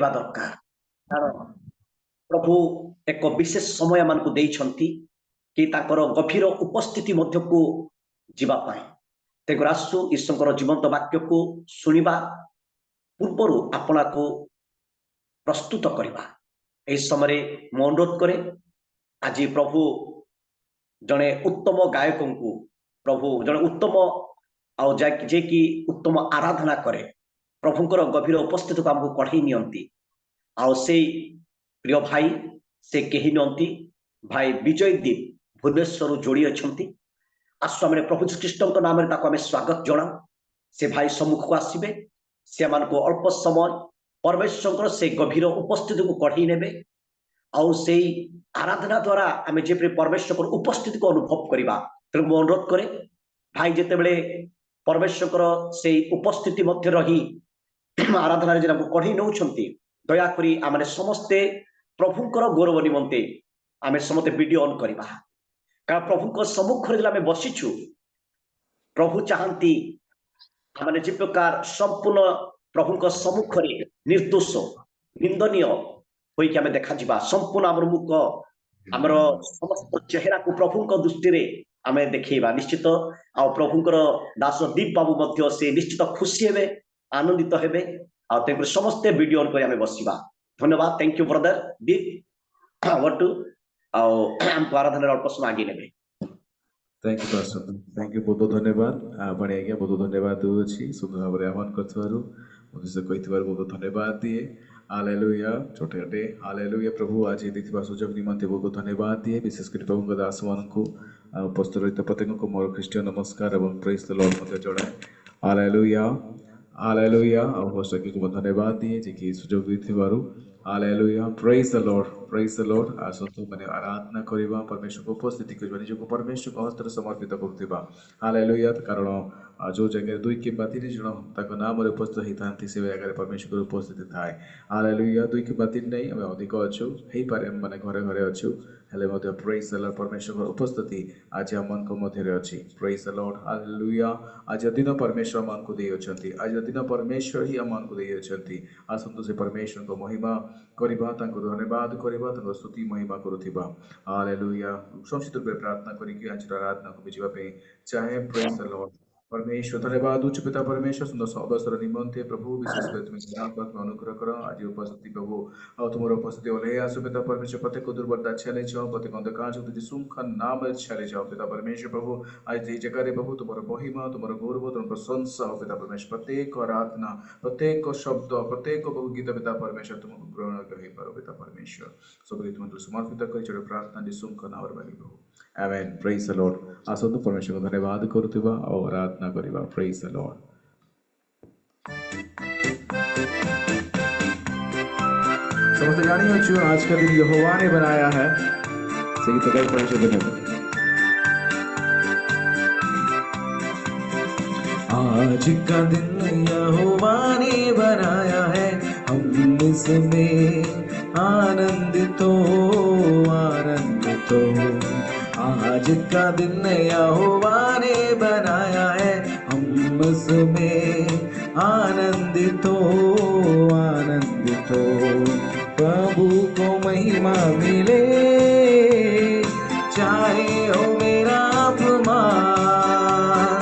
दरकार कारण प्रभु एक विशेष समय मानक देइछंती कि ताकर गभीर उपस्थिति मध्य को जीवा पाए तेगु आसु ईश्वर जीवंत वाक्य को सुनिबा पूर्वर आपना को प्रस्तुत करवा एही समय मो अनुरोध करे आज प्रभु जड़े उत्तम गायक को प्रभु जड़े उत्तम आउ जे कि उत्तम आराधना करे प्रभुंकर गभीर उपस्थिति को आमको कढ़ई नियंती आउ से प्रिय भाई से कही नियंती भाई विजयदीप भुवनेश्वर जोड़ी अच्छा आसु आम प्रभु श्रीकृष्ण नाम आम स्वागत जना से भाई सम्मुख को आसबे से को अल्प समय परमेश्वर से गभीर उपस्थिति को कढ़ई ने आउ से आराधना द्वारा आम जे परमेश्वर उपस्थिति को अनुभव करवा तेणु मो अनुरोध करे भाई जिते बड़े परमेश्वर से उपस्थिति मध्य रही आराधना कढ़ई नौ दयाकोरी आम समस्ते प्रभुंकर गौरव निमंते आम समस्ते वीडियो ऑन करवा कारण प्रभु सम्मुख आम बसीचु प्रभु चाहती आम जे प्रकार संपूर्ण प्रभु सम्मुख निर्दोष निंदनीय होइक आम देखा संपूर्ण आम मुख आमर समस्त चेहरा को प्रभु दृष्टि आम देखा निश्चित आ प्रभुंकर दास दीप बाबू मध्य से निश्चित खुशी हे आनंदित हेबे आ समस्ते वीडियो ऑन कर बसवा धन्यवाद थैंक यू ब्रदर दीप टू आमको आराधना अल्प समय आगे ने thank you pastor thank you बहुत धन्यवाद आपने आज्ञा बहुत धन्यवाद दूसरी सुंदर भाव में आह्वान कर बहुत धन्यवाद दिए हालेलुया छोटे छोटे हालेलुया प्रभु आज देखा सुजोग निमंते बहुत धन्यवाद दिए विशेषकर प्रभु दास मान को उपस्थित रहित प्रत्येक को मोर ख्रीष्टीय नमस्कार और प्रेज द लॉर्ड मते जणाए हालेलुया हालेलुया और होस्ट को धन्यवाद दिए जे कि सुजोग देथिबारु हालेलुया प्रेज द लॉर्ड आसंतु माने आराधना करबा परमेश्वर को उपस्थिति करबा निज को परमेश्वर को हस्तर समर्पित करथिबा हालेलुया कारण जो जगह दुई कि 3 जन ताको नाम रे उपस्थित होइतांती से जगह परमेश्वर उपस्थित थाए हालेलुया 2 कि 3 नहीं हम अधिक अछु हेई पारे माने घरे घरे अछु हेले मध्य प्रेज द लॉर्ड परमेश्वर उपस्थिति आज मन को मध्य रे अछि प्रेज द लॉर्ड हालेलुया आज दिन परमेश्वर मन को देई अछंती आज दिन परमेश्वर ही मन को देई अछंती आसंतु से परमेश्वर को महिमा करबा तांको धन्यवाद करबा तांको स्तुति महिमा करूथिबा हालेलुया संक्षिप्त रूप प्रार्थना करी कि आज आराधना को बिजिबा पे चाहे प्रेज द लॉर्ड परमेश्वर धन्यवाद उच्च पिता परमेश्वर सुंदर अवसर निमंते प्रभु विशेष कर तुम ज्ञान अनुग्रह कर आज उपस्थिति प्रभु और तुम उपस्थिति ओले आसु पिता परमेश्वर प्रत्येक दुर्बलता छले जाओ प्रत्येक अंधकार जो तुझे सुखन नाम छले जाओ पिता परमेश्वर प्रभु आज ये जगह रे प्रभु तुम्हारा महिमा तुम्हारा गौरव तुम्हारा प्रशंसा हो पिता परमेश्वर प्रत्येक आराधना प्रत्येक शब्द प्रत्येक प्रभु गीत पिता परमेश्वर तुमको ग्रहण कहि पारो पिता परमेश्वर सब तुम समर्पित कर चढ़ प्रार्थना दि सुखन और बाली प्रभु आमेन प्रेज द लॉर्ड आसंतु परमेश्वर को धन्यवाद करथिबा और आराधना करिबा प्रेज द लॉर्ड समस्त जानी हो आज का दिन यहोवा ने बनाया है सही तो कई परमेश्वर धन्यवाद आज का दिन यहोवा ने बनाया है हम इसमें आनंदित आज का दिन यहोवा ने बनाया है हम उसमें आनंदित प्रभु को महिमा मिले चाहे हो मेरा अपमान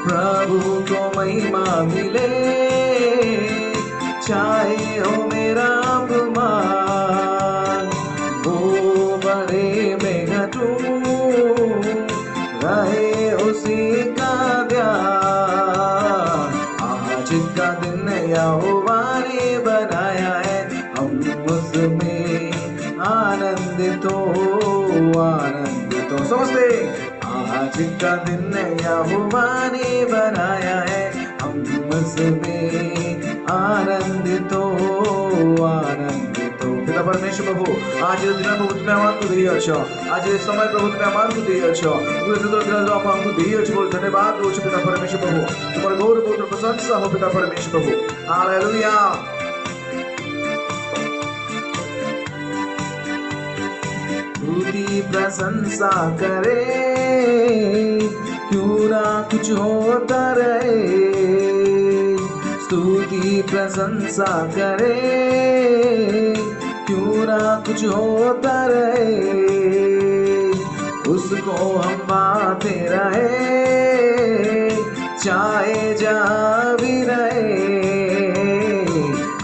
प्रभु को महिमा मिले चाहे हो मेरा अपमान वो बड़े में घटू रहे उसी का ध्यान आज का दिन यहोवा ने बनाया है हम उसमें आनंदित समझते आज का दिन यहोवा ने बनाया है हम उसमें आनंदित पिता परमेश्वर प्रभु आज दिन प्रभु तुम्हें आमान को देई अछ आज समय प्रभु तुम्हें आमान को देई अछ आमान को देई अछ बोल धन्यवाद दो पिता परमेश्वर प्रभु तुम्हारा गौरव बहुत प्रशंसा हो पिता परमेश्वर प्रभु हालेलुया स्तुति प्रशंसा करे क्यों ना कुछ होता रहे स्तुति प्रशंसा करे कुछ होता रहे उसको हम पाते रहे, चाहे जहाँ भी रहे।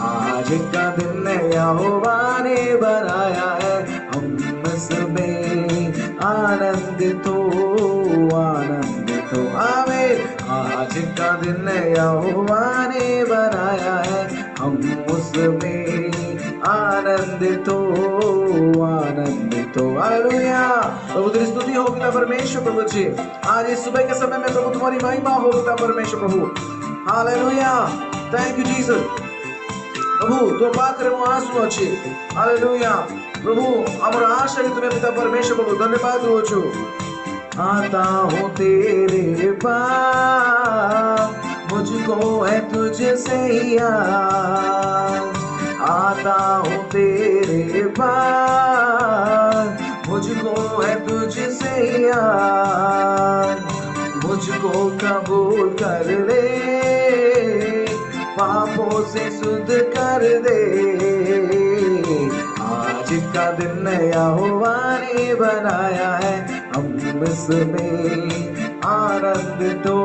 आज का दिन यहोवा ने बनाया है, हम इसमें आनंदित हो आमीन। आज का दिन यहोवा ने बनाया है, हम उसमें आनंदित हो हालेलुया। प्रभु तेरी स्तुति हो पिता परमेश्वर प्रभु जी। आज इस सुबह के समय में प्रभु तुम्हारी महिमा हो पिता परमेश्वर प्रभु। Hallelujah, thank you Jesus. प्रभु तो पाखरे मो आंसू अच्छी। हालेलुया प्रभु हमर आशा कि तुम्हें पिता परमेश्वर प्रभु धन्यवाद हो छु। आता हूँ तेरे पास, मुझको है तुझसे याद। आता हूँ तेरे पास, मुझको है तुझसे याद। मुझको कबूल कर ले, पापों से शुद्ध कर दे। आज का दिन यहोवा ने बनाया है, हम इसमें आनंदित हो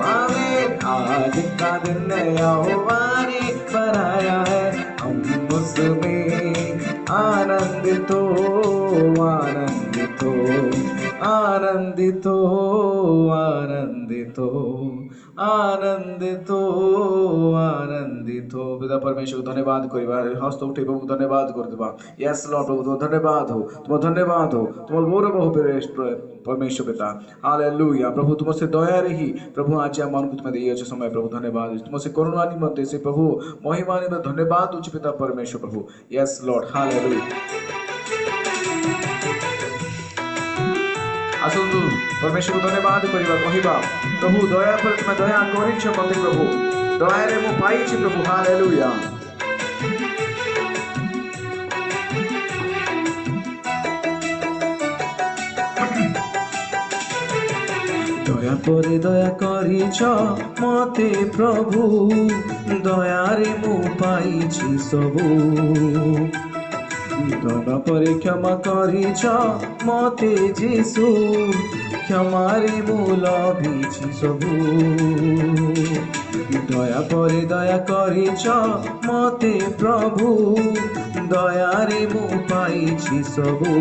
आमीन। आज का दिन यहोवा ने बनाया है, हम उसमें आनंदित हो आनंदित हो। पिता परमेश्वर को धन्यवाद करिबा, हस्त उठे प्रभु धन्यवाद कर देबा। यस लॉर्ड प्रभु तुम धन्यवाद हो, तुम धन्यवाद हो, तुम गौरव हो परमेश्वर पिता। हालेलुया प्रभु तुमसे दया रही प्रभु आज हम मन तुम दे समय प्रभु धन्यवाद। तुमसे करुणा निमंते से प्रभु महिमा निमंते धन्यवाद उच्च पिता परमेश्वर प्रभु। Yes Lord hallelujah. आसतु परमेश्वर को धन्यवाद करिबा, कहिबा प्रभु दया पर तुम दया करिछ मते प्रभु, दया रे मु पाइछि प्रभु। हालेलुया दया पर दया करिछ मते प्रभु, दया रे मु पाइछि सबु। दया पर क्षमा करिछ मते जीसु, क्षमारे मु लभिछि सबु। दया पर दया करिछ मते प्रभु, दया रे मु पाइछि सबु।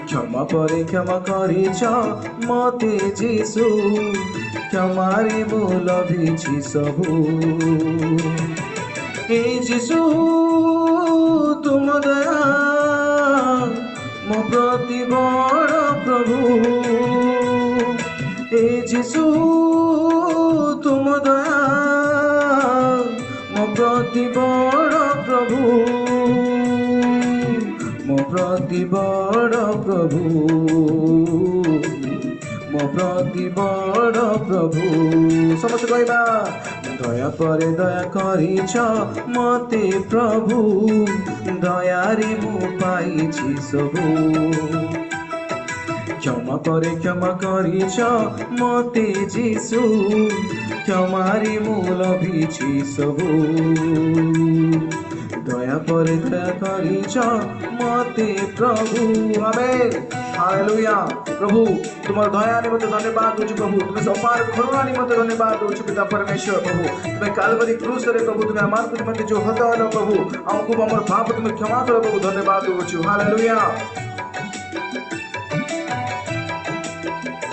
क्षमा पर क्षमा करिछ मते जीसु, क्षमारे मु लभिछि सबु। हे जीसु तुम दया मो प्रति बड़ प्रभु, हे जीसु तुम दया मो प्रति बड़ प्रभु, मो प्रति बड़ प्रभु, मो प्रति बड़ प्रभु। समस्त कहबा दया पर दया करिछ मते प्रभु, दया रे मु पाइछि सबु। क्षमा पर क्षमा करिछ मते जीसु, क्षमारे मु लभिछि सबु। दया पर दया करिछ मते प्रभु। आमेन हालेलुया प्रभु तुम्हार दया निमित्त धन्यवाद होछु प्रभु, तुम्हें अपार करुणा निमित्त धन्यवाद होछु पिता परमेश्वर प्रभु। तुम्हें कालवरी क्रूस रे प्रभु तुम्हें हमार को निमित्त जो हत्या प्रभु, हमको हमर पाप तुम्हें क्षमा करो प्रभु, धन्यवाद होछु। Hallelujah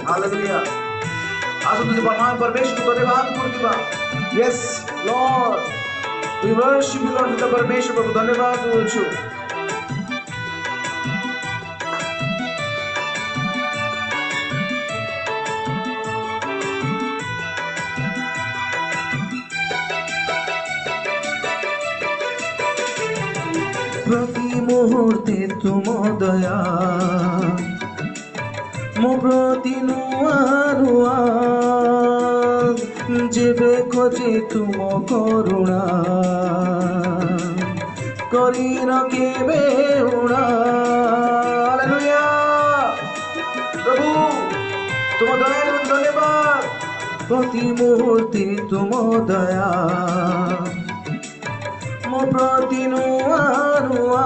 hallelujah. आज तुझे महान परमेश्वर को धन्यवाद कर दिबा। Yes Lord we worship you Lord पिता परमेश्वर प्रभु, धन्यवाद होछु। प्रति मुहूर्ते तुम दया मो प्रति नुआ नुआ, जेबे खोजे तुम करुणा करी न केबे उणा। हालेलुया प्रभु तुम दया निमित्त धन्यवाद। प्रति मुहूर्ते तुम दया मो प्रति नुआ नुआ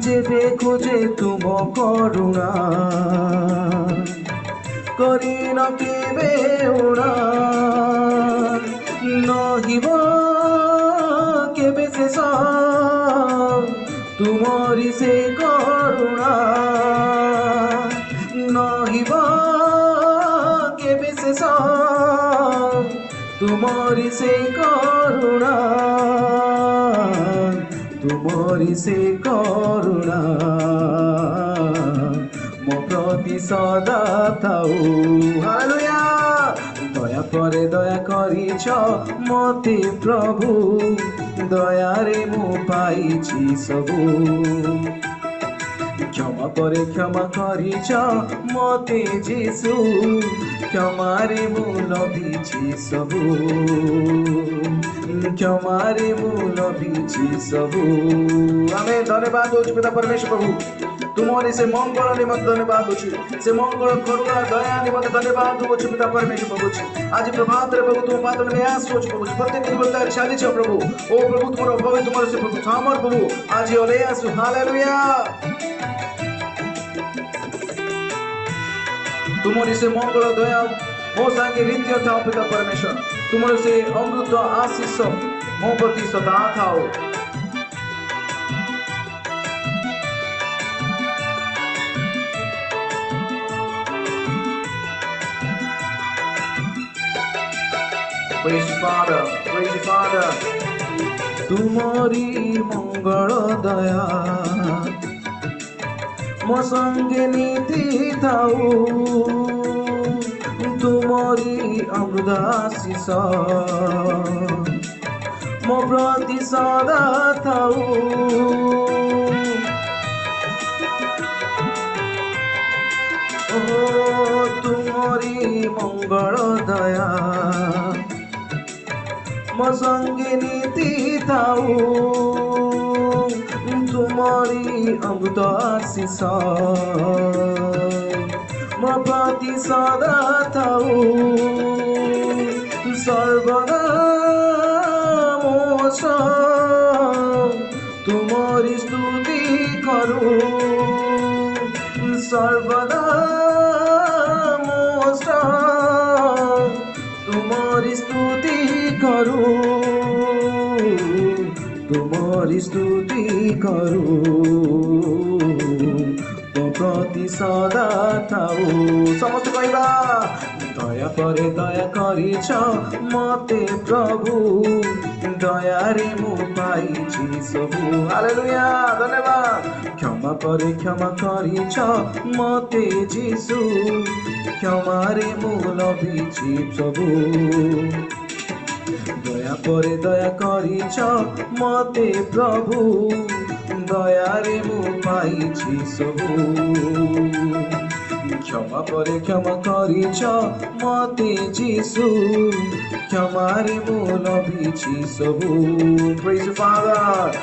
जेबे खोजे तुम करुणा करी न केबे उड़ा नहिब केबे शेष तुमरी से करुणा नहिब केबे शेष तुमरी से करुणा तुमरी से करुणा मो प्रति सदा थाऊ हालेलुया दया परे दया करिछ मते प्रभु दयारे मु पाइछि सबु क्षमा परे क्षमा करिछ मते जीसु क्षमारे मु लभिछि सबु क्षमारे मु लभिछि सबु आमेन धन्यवाद होछि पिता परमेश्वर प्रभु तुम्हारी से मंगल निमित्त धन्यवाद होछि से मंगल करुणा दया निमित्त धन्यवाद होछि पिता परमेश्वर प्रभु आज प्रभात रे प्रभु तुम पाद में आस होछि प्रभु प्रत्येक दिन बोलता चाली छ प्रभु ओ प्रभु तुम्हारा भव तुम्हारे से प्रभु सामर प्रभु आज ओले आसु हालेलुया तुम्हारी से मंगल दया मो संगे नित्य थाओ पिता परमेश्वर तुम्हारे से अमृत आशीष मो प्रति सदा थाओ Praise you, Father. Praise you, Father. तुम्हारी मंगल दया मो संगे नीति थाऊ तुम्हारी अमृत आशीष मो प्रति सदा थाऊ तुम्हारी मंगल दया मो संगे नीति थाऊ तुम्हारी अमृत आशीष मो प्रति सदा थाऊ सर्वदा मोस तुम्हारी स्तुति करू सर्वदा मोस तुम्हारी स्तुति करू तुम्हारी स्तुति करू तो प्रति सदा थाऊ समस्त कहवा दया परे दया करिछ मते प्रभु दयारे मु पाइछि सबु हालेलुया धन्यवाद क्षमा परे क्षमा करिछ मते जीसु क्षमारे मु लभिछि सबु दया परे दया करिछ मते प्रभु दयारे मु पाइछि सबु क्षमा परे क्षमा करिछ मते जीसु क्षमारे मु लभिछि सबु प्रेज फादर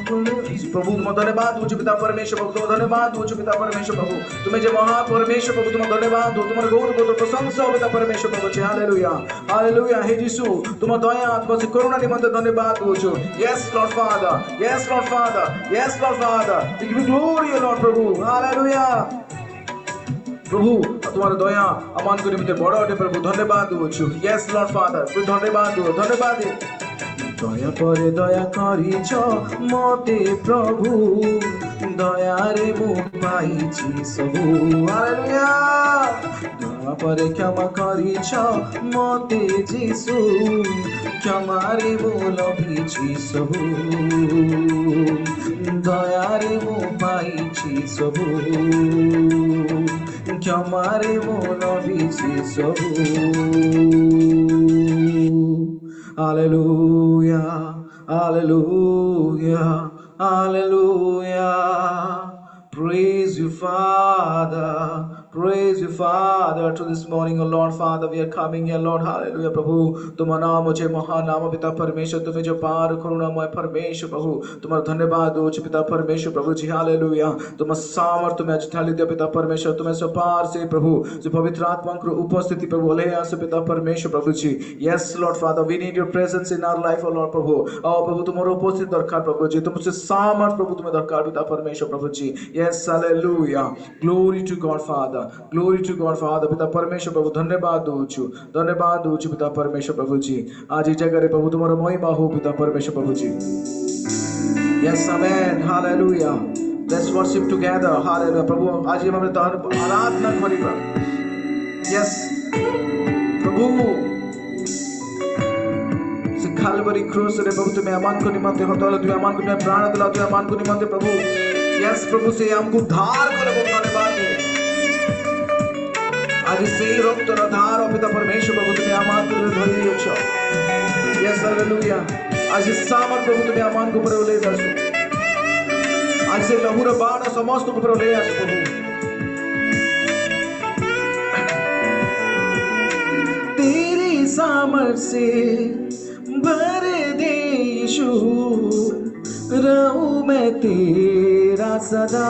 प्रभु तुम धन्यवाद हो पिता परमेश्वर प्रभु तुम धन्यवाद हो पिता परमेश्वर प्रभु तुम्हें जो महा परमेश्वर प्रभु तुम धन्यवाद हो तुम्हारे गौर को प्रशंसा हो पिता परमेश्वर प्रभु हालेलुया हालेलुया हे यीशु तुम दया आत्मा से करुणा निमित्त धन्यवाद हो yes Lord Father yes Lord Father yes Lord Father we give glory Lord प्रभु हालेलुया प्रभु तुम्हारे दया अमान को निमित्त बड़ अटे प्रभु धन्यवाद हो यस लॉर्ड फादर धन्यवाद हो धन्यवाद दया परे दया करिछ मते प्रभु दयारे मु पाइछि सबु हालेलुया दया परे क्षमा करिछ मते जीसु क्षमारे मु लभिछि सबु दयारे मु पाइछि सबु क्षमारे मु लभिछि सबु Hallelujah, hallelujah, hallelujah. Praise you, Father. Praise you, Father, to this morning, O Lord, Father, we are coming here, Lord, hallelujah, प्रभु तुम्हारा नाम मुझे महानाम पिता परमेश्वर तुम्हें जो पार करुणामय परमेश्वर प्रभु तुम्हारा धन्यवाद हो पिता परमेश्वर प्रभु जी हालेलुया तुम्हारा सामर्थ्य में ढाली दिया पिता परमेश्वर तुम्हें सपार से प्रभु जो पवित्र आत्मा की उपस्थिति प्रभु ले आसे पिता परमेश्वर प्रभु जी yes Lord Father we need your presence in our life O Lord प्रभु आओ प्रभु तुम्हारा उपस्थिति दरकार प्रभु जी तुमसे सामर्थ्य प्रभु तुम्हें दरकार पिता परमेश्वर प्रभु जी yes hallelujah glory to God Father glory to God Father पिता परमेश्वर प्रभु धन्यवाद दूचु पिता परमेश्वर प्रभु जी आज इस जगह रे प्रभु तुम्हारा महिमा हो पिता परमेश्वर प्रभु जी yes amen hallelujah let's worship together hallelujah प्रभु आज हम आराधना करिबा यस प्रभु से काल्वरी क्रूस रे प्रभु तुम्हें अमान को निमंते हतल तुम्हें अमान को तुम्हें प्राण दिला तुम्हें अमान को निमंते प्रभु यस प्रभु से हमको उद्धार करे बहुत धन्यवाद आज से रक्त धार पिता परमेश्वर प्रभु तुम्हें अमान को धरि अछो यस हालेलुया आज सामर्थ प्रभु तुम्हें अमान को ऊपर ले जासु आज से लहूर बाण समस्त ऊपर ले आस प्रभु तेरी सामर्थ से भर दे यीशु रहूं मैं तेरा सदा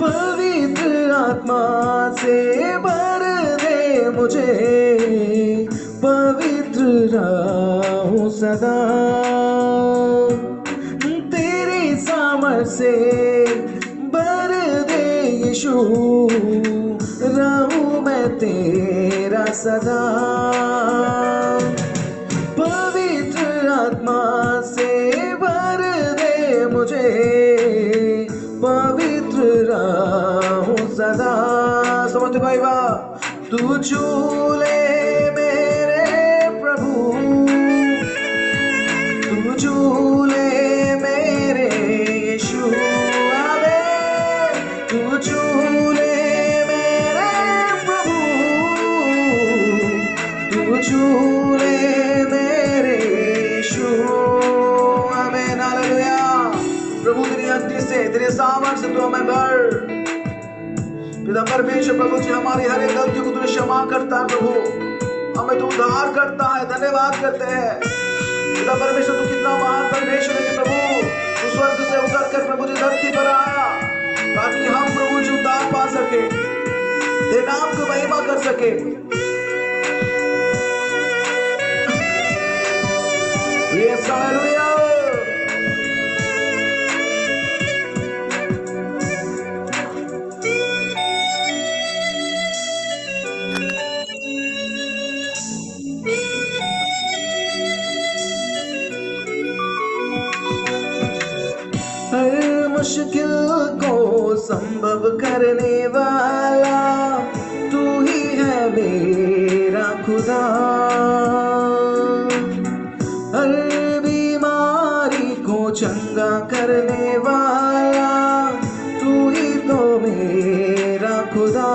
पवित्र आत्मा से भर दे मुझे पवित्र रहूं सदा तेरी सामर्थ से भर दे यीशु रहूं मैं तेरा सदा पवित्र आत्मा से भर दे मुझे पवित्र रहूं सदा समझते भाई वाह तू झूले मेरे प्रभु तू झूले मेरे यीशु आमेन तू झूले मेरे प्रभु तू झूले मेरे यीशु आमेन हालेलुया प्रभु तेरी हस्ती से तेरे सामर्थ्य से तू हमें भर पिता परमेश्वर प्रभु जी हमारी हर एक गलती को तू क्षमा करता है प्रभु हमें तू उद्धार करता है धन्यवाद करते हैं पिता परमेश्वर तू कितना महान परमेश्वर है प्रभु तू स्वर्ग से उतर कर प्रभु जी धरती पर आया ताकि हम प्रभु जी उद्धार पा सके तेरे नाम को महिमा कर सके यस हालेलुया मुश्किल को संभव करने वाला तू ही है मेरा खुदा हर बीमारी को चंगा करने वाला तू ही तो मेरा खुदा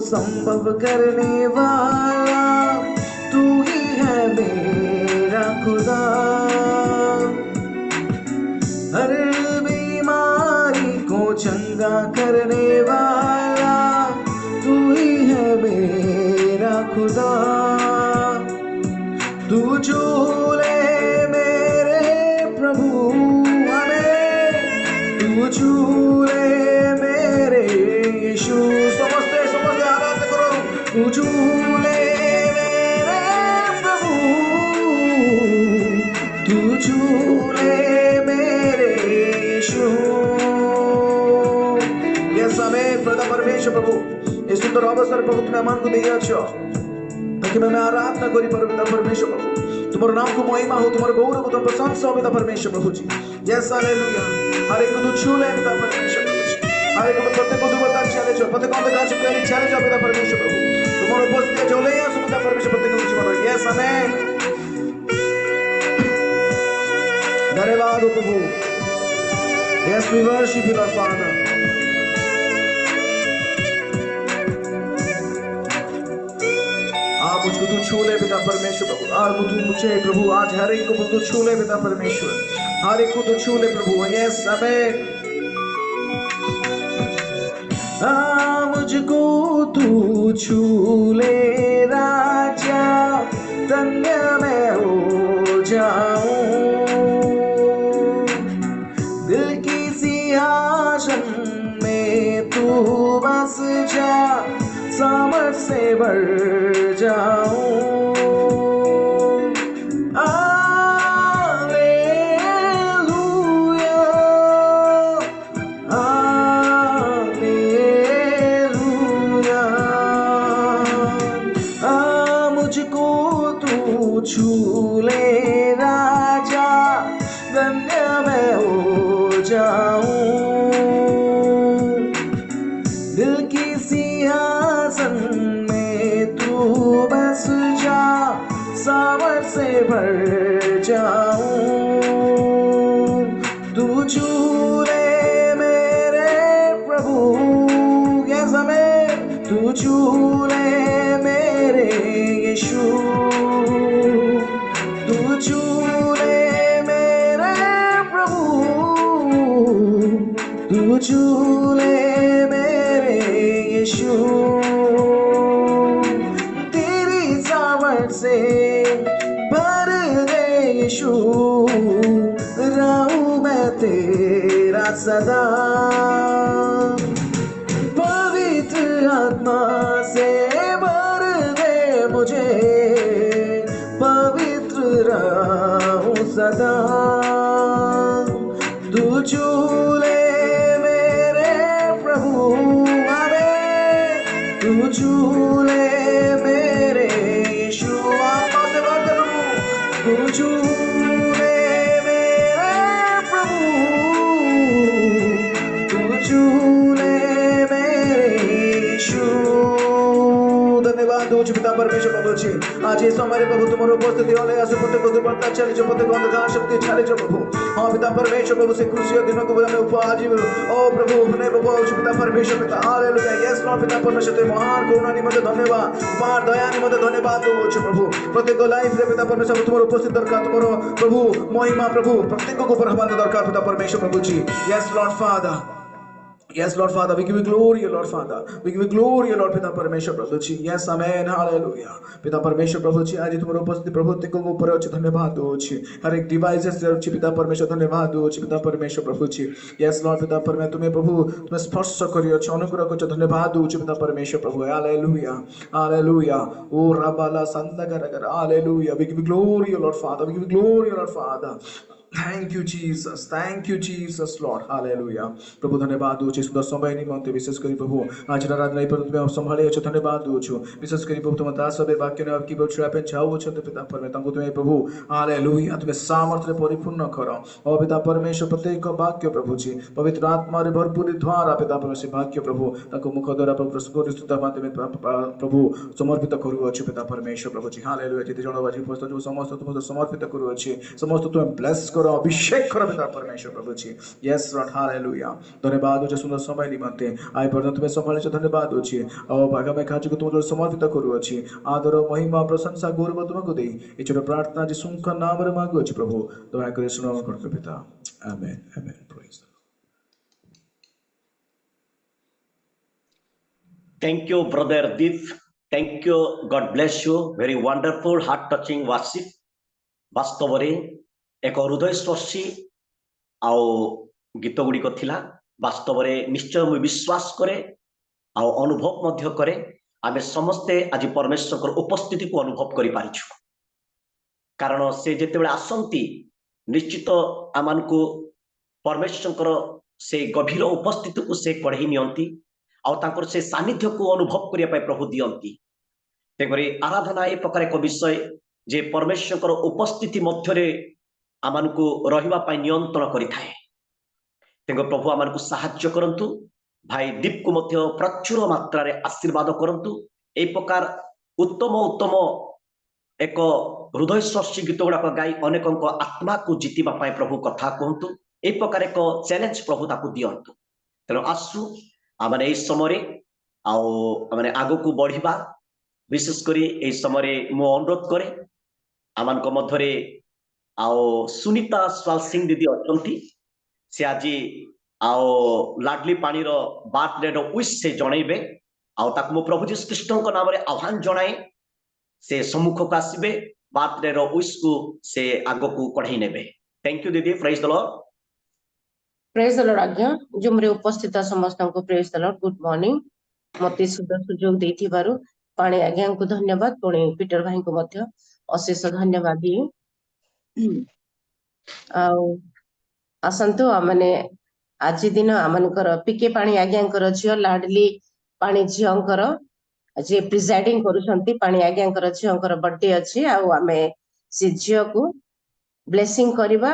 संभव करने वाला तू ही है मेरा खुदा हर बीमारी को चंगा करने वाला तू ही है मेरा खुदा तू झूले मेरे प्रभु हमें तू झूले मेरे यीशु तू झूले मेरे प्रभु तू झूले मेरे यीशु यस आमेन पिता परमेश्वर प्रभु इस सुंदर अवसर प्रभु तुम्हें मन को दिया छो ताकि मैं आराधना करी पर पिता परमेश्वर प्रभु तुम्हारे नाम को महिमा हो तुम्हारे गौरव को तुम प्रशंसा हो पिता परमेश्वर प्रभु जी यस हालेलुया हर एक को तू छूले पिता परमेश्वर प्रभु जी हर एक को प्रत्येक को तू बता चले छो प्रत्येक को बता चले चले जाओ पिता परमेश्वर प्रभु तुम्हारे उपस्थिति जो ले आसो पिता परमेश्वर प्रत्येक को जीवन यस आमेन धन्यवाद हो प्रभु yes we worship you Lord Father छू ले पिता परमेश्वर प्रभु। आज मुझे प्रभु, आज हर एक को तू छू ले पिता परमेश्वर, हर एक को तू छू ले प्रभु। Yes amen. मुझको तू छू ले राजा, धन्य मैं हो जाऊं। दिल की सिंहासन में तू बस जा, सामर्थ से भर जाऊं। छू ले राजा, धन्य मैं हो जाऊं। दिल की सिंहासन में तू बस जा, सामर्थ से भर जाऊं। तू छू ले मेरे प्रभु, यस आमेन। तू छू ले मेरे यीशु, छू ले मेरे प्रभु, तू छू ले मेरे यीशु। तेरी सामर्थ से भर दे यीशु, रहूं मैं तेरा सदा। पवित्र आत्मा से भर दे मुझे, रहूं सदा। तू छू ले मेरे प्रभु, आमेन। तू छू ले मेरे यीशु, आत्मा से भर दे प्रभु। तू छू ले मेरे प्रभु, तू छू ले मेरे यीशु। धन्यवाद होची पिता परमेश्वर प्रभु छी। आज ये समय प्रभु तुम्हारे उपस्थिति होले आसे प्रत्येक दुर्बलता चले जो प्रत्येक अंधकार शक्ति छाले जो प्रभु। हाँ पिता परमेश्वर प्रभु से खुशी दिनों को बदलने उपहार ओ प्रभु ने प्रभु होची पिता परमेश्वर पिता हालेलुया। यस लॉर्ड पिता परमेश्वर ते महान करुणा निमित्त धन्यवाद, उपहार दया निमित्त धन्यवाद होची प्रभु। प्रत्येक लाइफ रे पिता परमेश्वर तुम्हारे उपस्थिति दरकार, तुम्हारे प्रभु महिमा प्रभु प्रत्येक को ऊपर हमारे दरकार पिता परमेश्वर प्रभु जी। Yes Lord Father, Yes, Lord Father, we give you glory, Lord Father. We give you glory, Lord Pita Parmeshwar Prabhu ji. Yes, Amen, Hallelujah. पिता परमेश्वर प्रभु जी, आज तुम्हारे उपस्थिति प्रभु तेको ऊपर अच्छे धन्यवाद दो छी। हर एक डिवाइसेस से अच्छे पिता परमेश्वर धन्यवाद दो छी पिता परमेश्वर प्रभु जी। Yes, Lord पिता परमेश्वर तुम्हें प्रभु तुम्हें स्पर्श करियो छ, अनुग्रह को धन्यवाद दो छी पिता परमेश्वर प्रभु। Hallelujah, Hallelujah. O Rabala Sandagaragar, Hallelujah. We give you glory, Lord Father. We give you glory, Lord Father. Thank you Jesus, thank you Jesus Lord, Hallelujah. प्रभु धन्यवाद दो छी सुंदर समय निमंते विशेष करी प्रभु आज आराधना पर तुम्हें संभाळे छ, धन्यवाद दो छु विशेष करी प्रभु तुम दास सबे वाक्य ने आपकी बहुत छापे जाओ छ पिता परमेश्वर तंगु तुम्हें प्रभु हालेलुया तुम्हें सामर्थ्य परिपूर्ण करो ओ पिता परमेश्वर प्रत्येक वाक्य प्रभु जी पवित्र आत्मा रे भरपूर द्वारा पिता परमेश्वर वाक्य प्रभु तंगु मुख द्वारा प्रभु स्तुति माध्यम प्रभु समर्पित करू अछि पिता परमेश्वर प्रभु जी हालेलुया। जिते जण बाजी पोस्ट जो समस्त तुम समर्पित करू अछि, समस्त तुम ब्लेस करो, अभिषेक करो पिता परमेश्वर प्रभु जी। Yes Lord hallelujah. धन्यवाद हो सुंदर समय निमंते आइ पर्यंत तुम्हें संभाळे छ, धन्यवाद होछि और भागा में खाजु को तुम समर्पित करू अछि। आदर महिमा प्रशंसा गौरव तुमको देई ए छोट प्रार्थना जी सुंका नाम रे मांगु अछि प्रभु, दया करे सुनो करतो पिता। Amen amen. Praise Thank you, Brother Deep. Thank you. God bless you. Very wonderful, heart-touching worship. ବାସ୍ତବରେ ଏକ ହୃଦୟସ୍ପର୍ଶୀ ଆଉ ଗୀତ ଗୁଡ଼ିକ ଥିଲା। ବାସ୍ତବରେ ନିଶ୍ଚୟ ମୁଁ ବିଶ୍ୱାସ କରେ ଆଉ ଅନୁଭବ ମଧ୍ୟ କରେ ଆମେ ସମସ୍ତେ ଆଜି ପରମେଶ୍ୱରଙ୍କର ଉପସ୍ଥିତିକୁ ଅନୁଭବ କରିପାରିଛୁ। କାରଣ ସେ ଯେତେବେଳେ ଆସନ୍ତି ନିଶ୍ଚିତ ଆମମାନଙ୍କୁ ପରମେଶ୍ୱରଙ୍କର ସେ ଗଭୀର ଉପସ୍ଥିତିକୁ ସେ କଢ଼େଇ ନିଅନ୍ତି ଆଉ ତାଙ୍କର ସେ ସାନ୍ନିଧ୍ୟକୁ ଅନୁଭବ କରିବା ପାଇଁ ପ୍ରଭୁ ଦିଅନ୍ତି। ତେଣୁକରି ଆରାଧନା ଏ ପ୍ରକାର ଏକ ବିଷୟ ଯେ ପରମେଶ୍ୱରଙ୍କର ଉପସ୍ଥିତି ମଧ୍ୟରେ ଆମମାନଙ୍କୁ ରହିବା ପାଇଁ ନିୟନ୍ତ୍ରଣ କରିଥାଏ। ତେଣୁ ପ୍ରଭୁ ଆମମାନଙ୍କୁ ସାହାଯ୍ୟ କରନ୍ତୁ। ଭାଇ ଦୀପକୁ ମଧ୍ୟ ପ୍ରଚୁର ମାତ୍ରାରେ ଆଶୀର୍ବାଦ କରନ୍ତୁ। ଏହି ପ୍ରକାର ଉତ୍ତମ ଉତ୍ତମ ଏକ ହୃଦୟସ୍ପର୍ଶୀ ଗୀତ ଗୁଡ଼ାକ ଗାଇ ଅନେକଙ୍କ ଆତ୍ମାକୁ ଜିତିବା ପାଇଁ ପ୍ରଭୁ କଥା କୁହନ୍ତୁ। ଏହି ପ୍ରକାର ଏକ ଚ୍ୟାଲେଞ୍ଜ ପ୍ରଭୁ ତାକୁ ଦିଅନ୍ତୁ। ତେଣୁ ଆସୁ ଆମେ ଏହି ସମୟରେ ଆଉ ଆମେ ଆଗକୁ ବଢିବା विशेष करी ए समय मु अनुरोध करे आमान को मध्यरे आओ सुनीता स्वाल सिंह दीदी अछंती से आज आओ लाडली पानी रो बर्थडे रो विश से जणैबे आओ ताक मु प्रभु जीसु कृष्ण को नाम रे आह्वान जणाए से सम्मुख को आसीबे बर्थडे रो विश को से आगो को कढाई नेबे। थैंक यू दीदी। Praise the Lord. Praise the Lord. आज्ञा जुमरे उपस्थित समस्त को praise the Lord. Good morning. मते सुंदर सुजोग देथिबारु पाणी आज्ञा को धन्यवाद। पुणी पीटर भाई को मध्य अशेष धन्यवाद दिए। आसंतु माने आज दिन आमनकर पीके पाणी आज्ञाकर झियो लाडली पाणी झियोंकर जे प्रिजाइडिंग करूछंती पाणी आज्ञाकर झियोंकर बर्थडे अछि आमे से झियो को ब्लेसिंग करिबा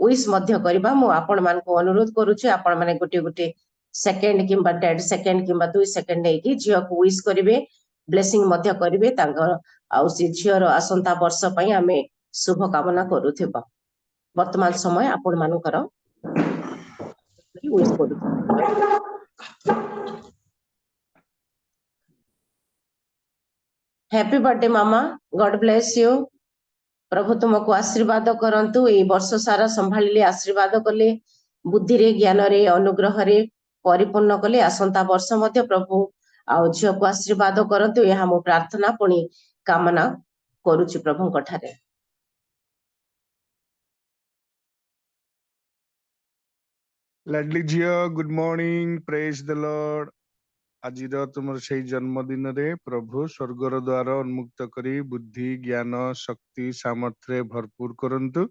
विश मध्य करिबा। मु आपण मान को अनुरोध करूछि आपण माने गोटे गोटे सेकंड किंबा 1.5 सेकंड किंबा 2 सेकंड नै कि झियो को विश करिवे ब्लेसिंग मध्य करिवे तांकर से झियोर आसंता वर्ष पई आमे शुभ कामना करूथिबा। वर्तमान समय आपण मानकर विश करू। हैप्पी बर्थडे मामा। God bless you. प्रभु तुमको आशीर्वाद करंतु। ए वर्ष सारा संभालिले आशीर्वाद कले बुद्धि रे ज्ञान रे अनुग्रह रे परिपूर्ण कले आसंता वर्ष मध्य प्रभु झियो को आशीर्वाद करंतु। यह मो प्रार्थना पुणी कामना करूछि प्रभु कठारे। लाडली झियो good morning. Praise the Lord. आज तुम से जन्मदिन रे प्रभु स्वर्गर द्वार उन्मुक्त करी बुद्धि ज्ञान शक्ति सामर्थ्य भरपूर करंतु।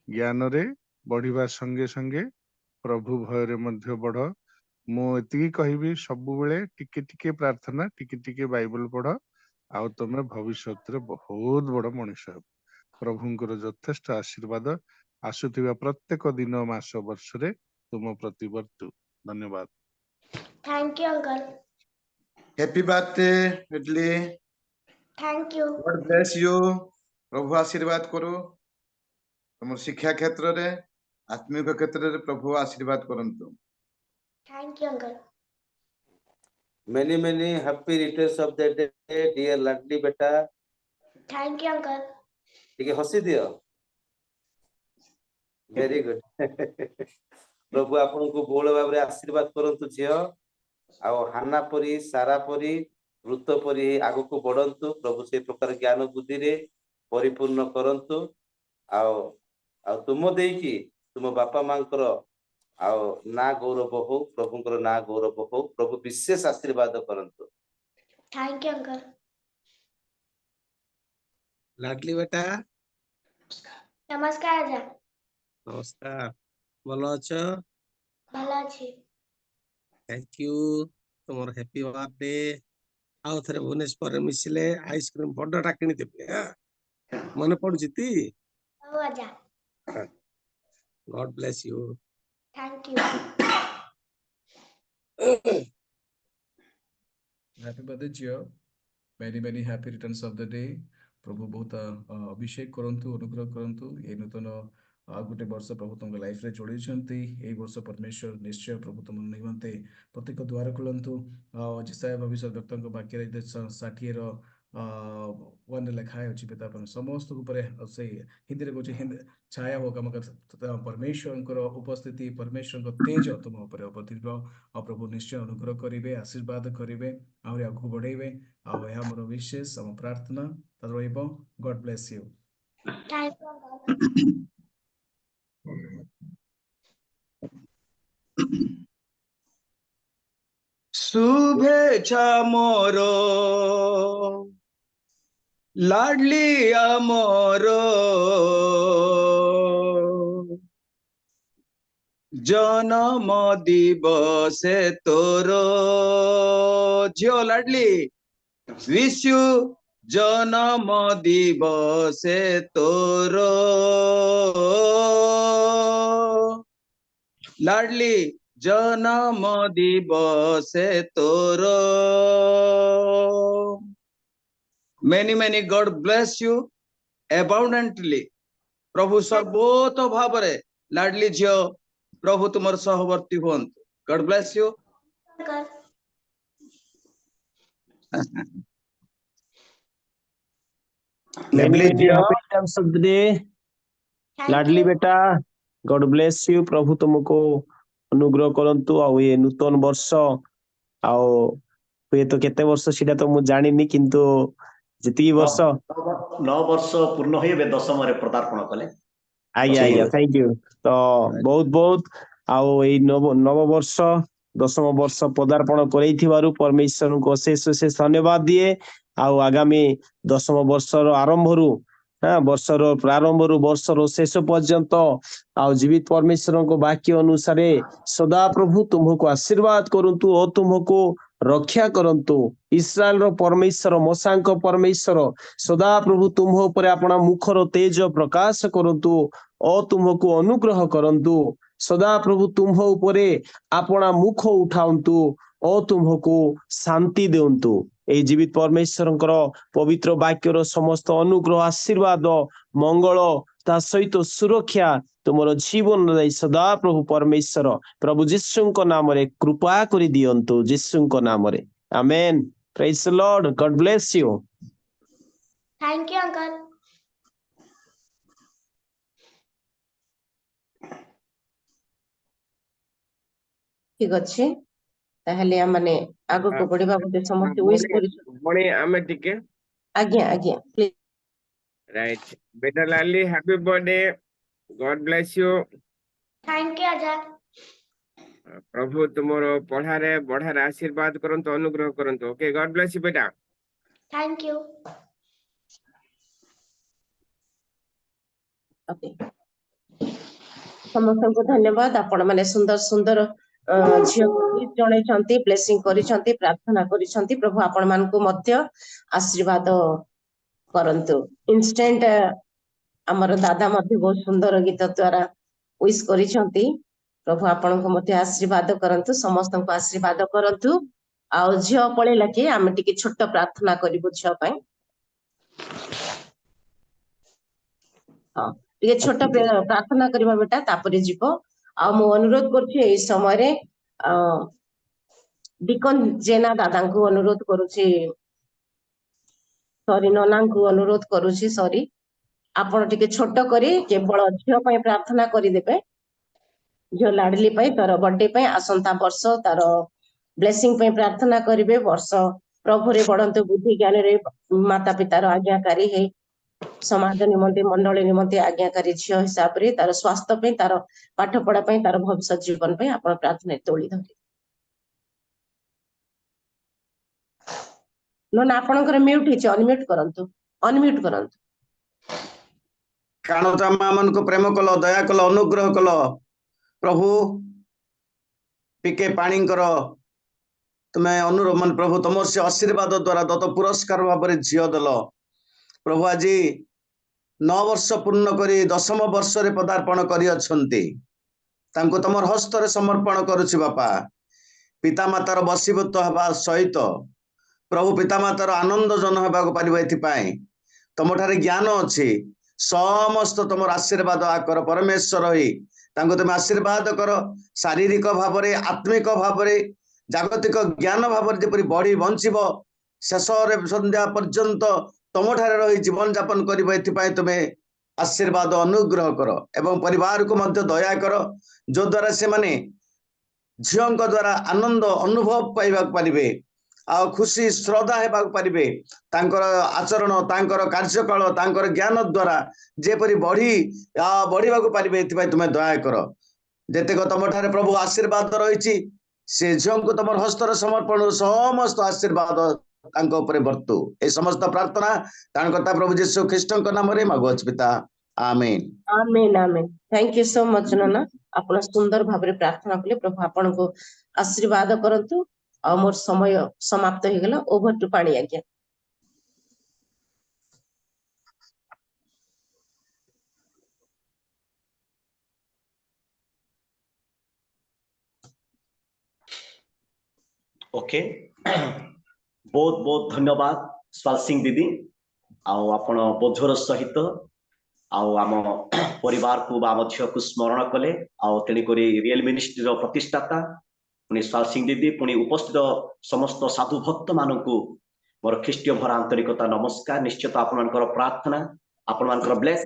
ज्ञान रे बढ़िबा संगे संगे प्रभु भय रे मध्य बढ़। मु एतिकी कहबी सबु बेले टिके टिके प्रार्थना टिके टिके बाइबल पढ़ आउ तुम भविष्य रे बहुत बड़ मनुष्य हो। प्रभुंकर यथेष्ट आशीर्वाद आसुथिबा प्रत्येक दिन मास वर्ष रे तुम प्रति वर्तु। धन्यवाद। Thank you, uncle. Happy birthday, Ridley. Thank you. God bless you. प्रभु आशीर्वाद करो तुम शिक्षा क्षेत्र रे आत्मिक क्षेत्र रे प्रभु आशीर्वाद करंतु। Thank you, uncle. Many happy returns of the day, dear Ladli beta. Thank you, uncle. ठीक है हंसी दियो। Very good. प्रभु आपन को बोल भाबरे आशीर्वाद करंतु झियो आ हाना परी सारा परी ऋत परी आगो को बढ़ंतु। प्रभु से प्रकार ज्ञान बुद्धि रे परिपूर्ण करंतु आ तुम देकी तुम बापा मांकर ना गौरव हो प्रभुंकर ना गौरव हो प्रभु विशेष आशीर्वाद करंतु। Thank you, uncle. लाडली बेटा नमस्कार आजा। नमस्कार। भलो अच्छा। भला अछि। Thank you. तुमर हैप्पी बर्थडे। आउ थरे भुवनेश्वर मिसिले आइसक्रीम बडटा किनी देबे। मन पडुछि ती। ओ आजा। God bless you. Thank you. Happy birthday Gio. Many happy returns of the day. प्रभु बहुत अभिषेक करंतु अनुग्रह करंतु। ये नूतन गोटे वर्ष प्रभु तुम लाइफ रे जोड़ी ए वर्ष परमेश्वर निश्चय प्रभु तुम निमंते प्रत्येक द्वार खोलंतु। जिसाया भविष्य व्यक्तों वाक्य 60 रो 1 लिखाए अछि पिता समस्त ऊपर से हिंदी रे गोचे छाया हो कम परमेश्वर उपस्थिति परमेश्वर तेज तुम ऊपर अवतीर्ण और प्रभु निश्चय अनुग्रह करिवे आशीर्वाद करिवे आउरी आगु बढ़ेबे आ यह मोर विशेष हम प्रार्थना तरोइबो। God bless you. Thank you, uncle. शुभेच्छा मोरो लाडली मोरो जन्म दिवस तोरो झियो लाडली विश यू जन्म दिवस तोरो लाडली जन्म दिवस तोरो। Many God bless you abundantly. प्रभु सर्वोत भाव रे लाडली झियो प्रभु तुमर सहवर्ती हुंतु। God bless you. Uncle. Many Lovely many Jio. happy returns of the day. Thank Ladli you. बेटा गॉड ब्लेस यू प्रभु तुमको अनुग्रह करंतु आउ ये नूतन वर्ष आउ हुए तो केते वर्ष सीधा तो मु जानिनी किंतु जति वर्ष 9 ବର୍ଷ ପୂର୍ଣ୍ଣ ହୋଇ ଏବେ 10ମରେ ପଦାର୍ପଣ କଲେ। आज्ञा आज्ञा थैंक यू तो बहुत बहुत आउ एई नव वर्ष 10म वर्ष पदार्पण करैथिबारु परमेश्वर को अशेष अशेष धन्यवाद दिए आउ आगामी 10म वर्षर आरंभरु वर्षर प्रारंभरु वर्षर शेष पर्यंत आउ जीवित परमेश्वर को वाक्य अनुसार सदा प्रभु तुमको आशीर्वाद करंतु और तुमको रक्षा करंतु इस्राएल रो परमेश्वर मोसांक परमेश्वर सदा प्रभु तुम ऊपर अपना मुखर तेज प्रकाश करंतु और तुमको अनुग्रह करंतु सदा प्रभु तुम ऊपर अपना मुख उठाउंतु और तुमको शांति देउंतु ए जीवित परमेश्वर पवित्र वाक्यर समस्त अनुग्रह आशीर्वाद मंगल ता सहित सुरक्षा तुमर जीवन सदा प्रभु परमेश्वर प्रभु जीशु नाम रे कृपा करि दियंतु जीशु नाम रे आमेन praise the Lord God bless you Thank you, uncle. ठीक अछि ताहले हमने आगो को बढ़िबा बोते समस्त विश करि मणे आमे टिके आज्ञा आज्ञा प्लीज राइट बेटा लाली happy birthday God bless you Thank you, Aja. प्रभु तुमरो पढ़ारे बढ़ारे आशीर्वाद करंतु अनुग्रह करंतु ओके गॉड ब्लेस यू बेटा Thank you. ओके समस्त को धन्यवाद आपण माने सुंदर सुंदर झियो जणे छंती ब्लेसिंग करि छंती प्रार्थना करि छंती प्रभु आपण मान को मध्य आशीर्वाद करंतु इंस्टेंट हमर दादा मध्य बहुत सुंदर गीत द्वारा विश करि छंती प्रभु आपण को मध्य आशीर्वाद करंतु समस्त को आशीर्वाद करंतु आ झियो पळे लाके आमे टिके छोट प्रार्थना करिबु झियो पई हां टिके छोट प्रार्थना करबा बेटा तापरे जीवो आ मु अनुरोध करछि एई समय रे डिकन जेना दादा को अनुरोध करूछि सॉरी नना को अनुरोध करूछि सॉरी आपण टिके छोट करी केवल झियो पई प्रार्थना करि देबे झियो लाडली पई तार बर्थडे पई आसंता वर्ष तार ब्लेसिंग पई प्रार्थना करिवे वर्ष प्रभु रे बडंत बुद्धि ज्ञान रे माता पिता रो आज्ञाकारी हे समाज निमंते मंडली निमंते आज्ञाकारी झियो हिसाब रे तार स्वास्थ्य पे तार पाठ पढ़ा पे तार भविष्य जीवन पे आपण प्रार्थना तोली धरि न आपणकर म्यूट हिच अनम्यूट करंतु कारण तमा मन को प्रेम कल दया कल अनुग्रह कल प्रभु पीके पाणी कर तुम्हें अनुरोध मन प्रभु तुम से आशीर्वाद द्वारा दत्त पुरस्कार भाव में झील देल प्रभु आज 9 वर्ष पूर्ण करी 10म वर्ष रे पदार्पण करी तुम हस्त समर्पण करुछि बापा पिता मातार बसीभूत हवा सहित प्रभु पिता मातार आनंद जन होगा पारिबो एथिपाई तुम ठारे ज्ञान अच्छी समस्त तुम आशीर्वाद आकर परमेश्वर होई तांको तुम आशीर्वाद कर शारीरिक भाव में आत्मिक भाव में जागतिक ज्ञान भाव में जपरी बढ़ी बंचिब शेष संध्या पर्यंत तुम ठारे रही जीवन यापन कर तुम्हें आशीर्वाद अनुग्रह कर एवं परिवार को मध्य दया कर जो द्वारा से माने झियों द्वारा आनंद अनुभव पाइबा पारिबे आ खुशी श्रद्धा हेबाक पारिबे तांकर आचरण तांकर कार्यकाल तांकर ज्ञान द्वारा जेपरी बढ़ीबा पारिबे एथिपाई तुमे दया कर जेतेक तुम ठारे प्रभु आशीर्वाद रही से झियों को तुम हस्तर समर्पण समस्त आशीर्वाद तांको ऊपर बर्तु ए समस्त प्रार्थना तांकर्ता प्रभु यीशु ख्रीष्ट नाम रे मागुअछ पिता amen amen amen thank you so much नना आपण सुंदर भाव में प्रार्थना कले प्रभु आपण को आशीर्वाद करंतु आ मोर समय समाप्त हो गेला ओवर टू पानी आज्ञा ओके बहुत बहुत धन्यवाद स्वाल सिंह दीदी आउ आपण बोझर सहित आउ आम परिवार को आम झील को स्मरण कले आउ तेणुक रियल मिनिस्ट्री प्रतिष्ठाता पुणी स्वाल सिंह दीदी पुणी उपस्थित समस्त साधु भक्त मानू मोर ख्रीष्टीय भरा आंतरिकता नमस्कार। निश्चित आपनकर प्रार्थना आपनकर ब्लेस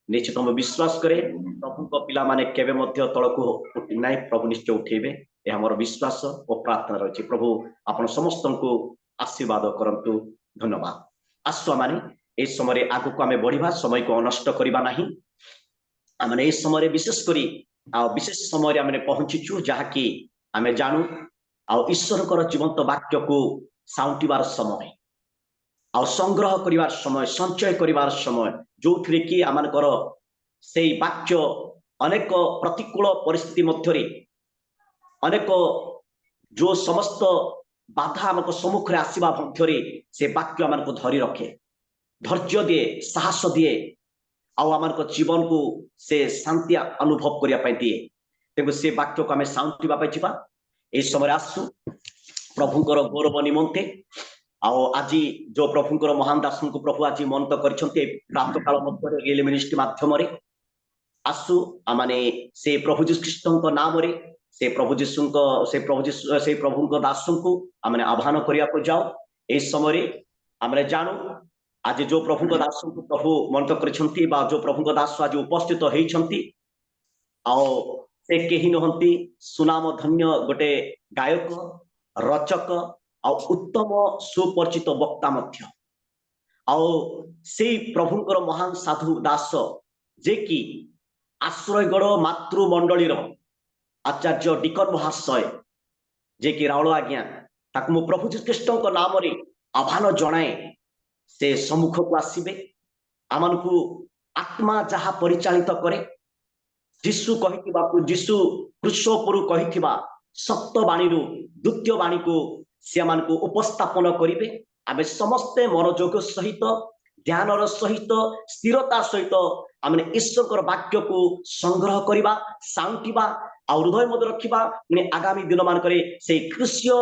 निश्चित हम विश्वास करे प्रभु को पिला माने केबे मध्य तळको उठी नाही प्रभु निश्चय उठेबे ए हमर विश्वास और प्रार्थना रही। प्रभु आपण समस्त को आशीर्वाद करंतु। धन्यवाद। आसु माने ए समय आगु को आमे बढ़िबा समय को नष्ट करिबा नाही। आमे ए समय विशेष करी आ विशेष समय आमे पहुंचीचु जहा कि आमे जानू आ ईश्वर कर जीवंत वाक्य को साउंटीबार समय आ संग्रह करिवार समय संचय करिवार समय जो थ्रे कि आमानकर सेई वाक्य अनेक प्रतिकूल परिस्थिति मध्यरे अनेक जो समस्त बाधा आमको सम्मुख रे आसीबा मध्यरे से वाक्य आमानको धरि रखे धैर्य दिए साहस दिए आ आमानको जीवन को से शांति अनुभव करिया पाई दिए। तेगु से वाक्य को आमे साउंटीबा पाई जिबा ए समय आसु प्रभुकर गौरव निमंते आज जो प्रभुकर महान दास को प्रभु आज मन तो करछन्ते प्राप्त काल मध्य रियल मिनिस्ट्री माध्यम रे आसु आमाने से प्रभु जीसु ख्रीष्टଙ୍କ नाम रे से प्रभु जीसु से प्रभुଙ୍କ दास को आमाने आह्वान करिया को जाओ। ए समय रे आमाने जानू आज जो प्रभुଙ୍କ दास को प्रभु मन तो करछन्ती बा जो प्रभुଙ୍କ दास आज उपस्थित होइछन्ती आ से केही नहंती सुनाम धन्य गोटे गायक रचक आ उत्तम सुपरिचित वक्ता मध्य आओ से प्रभुଙ୍କର महान साधु दास जे कि आश्रयगढ़ मातृमंडली आचार्य डिकन महाशय जे कि राउल आज्ञा ताकु मो प्रभु जीसु ख्रीष्टଙ୍କ नाम रे आह्वान जणाए से सम्मुख को आसीबे आमन को आत्मा जहा परिचालित करे जीसु कहिथिबा जीसु क्रूस उपरु कहिथिबा सत्य बाणी रु द्वितीय बाणी को से मान को उपस्थापन करिवे। आमे समस्ते मनोयोग सहित ध्यानर सहित स्थिरता सहित आमे ईश्वर वाक्य को संग्रह करिबा साउंटीबा आ हृदय मध्य रखिबा आगामी दिन मानकरे से कृष्य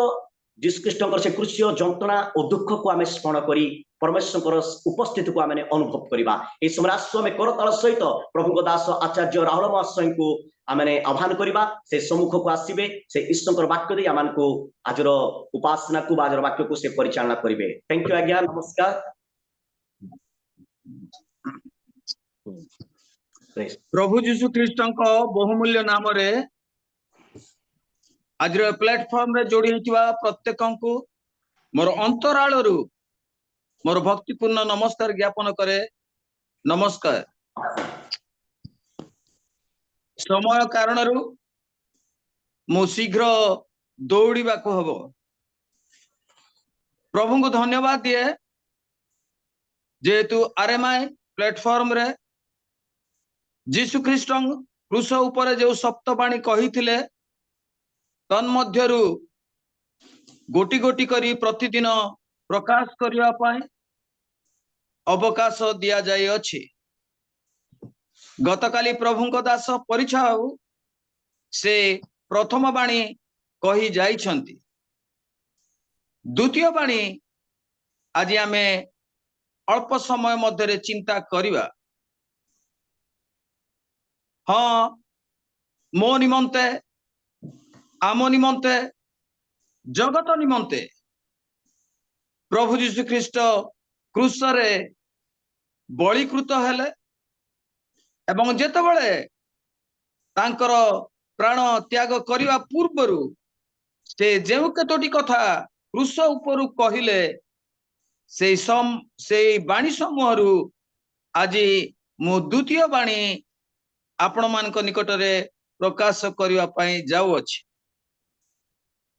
जीसु ख्रीष्टଙ୍କର से कृष्य जंत्रणा और दुख को आमे स्मरण करी परमेश्वर उपस्थिति को आमे अनुभव करिबा। ए समय आसु आमे करताल सहित प्रभुଙ୍କ दास आचार्य राहुल महाशय को आमे आह्वान करिबा से सम्मुख को आसीबे से ईश्वर वाक्य दे आमान को आजर उपासना को आजर वाक्य को से परिचालना करिवे। थैंक यू आज्ञा नमस्कार। प्रभु जीसु ख्रीष्टଙ୍କ बहुमूल्य नाम रे आज प्लेटफॉर्म रे जोड़ी होइतिबा प्रत्येकंकु मोर अंतराळरु मोर भक्तिपूर्ण नमस्कार ज्ञापन करे। नमस्कार। समय कारणरु मु शीघ्र दौड़ीबा को हबो। प्रभु को धन्यवाद दिए जेहेतु आरएमआई प्लेटफॉर्म रे जीसु ख्रीष्ट क्रूस ऊपर जो सप्तबाणी कहिथिले तन्मध्यरु गोटी गोटी करी प्रतिदिन प्रकाश करिया पाए अवकाश दिया जाय अछि। गतकाली प्रभुଙ୍କ दास परिचय से प्रथम बाणी कही जाइछन्ति द्वितीय बाणी आज आमे अल्प समय मध्यरे चिंता करिवा। हाँ मो निमंते आम निमंते जगत निमंते प्रभु जीसु ख्रीष्ट क्रूस रे बलिकृत हेले एवं जेतेबेले तांकर प्राण त्याग करिवा पूर्वरु से जेउ केतोटी कथा क्रूस उपरु कहिले से बाणी समूहरु आज मु द्वितीय बाणी आपण मानक निकटरे प्रकाश करिवा पई जाउ अछि